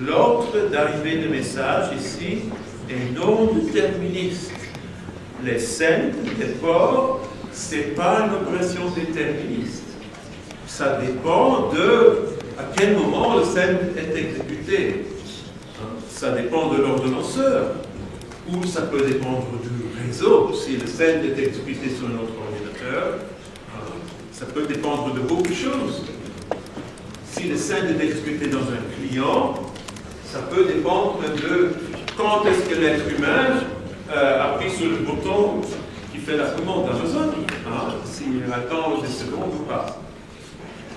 L'ordre d'arrivée des messages ici est non déterministe. Les scènes des ports, ce n'est pas une opération déterministe. Ça dépend de à quel moment le scène est exécuté. ça dépend de l'ordonnanceur, ou ça peut dépendre du réseau. Si le scène est exécuté sur notre ordinateur, ça peut dépendre de beaucoup de choses. Si le scène est exécuté dans un client, ça peut dépendre de quand est-ce que l'être humain appuie sur le bouton qui fait la commande d'Amazon, s'il attend des secondes ou pas.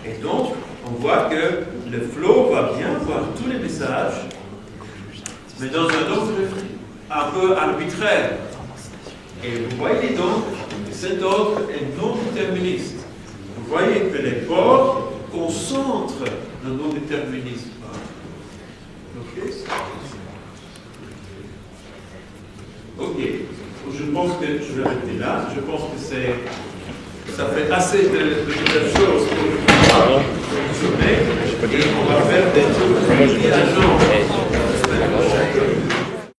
Et donc, on voit que le flow va bien voir tous les messages, mais dans un ordre un peu arbitraire. Et vous voyez donc que cet ordre est non déterministe. Vous voyez que les ports concentrent le non-déterminisme. Ok. Ok. Je pense que je vais arrêter là. Je pense que ça fait assez de choses pour une journée. Et on va faire des tours intelligents.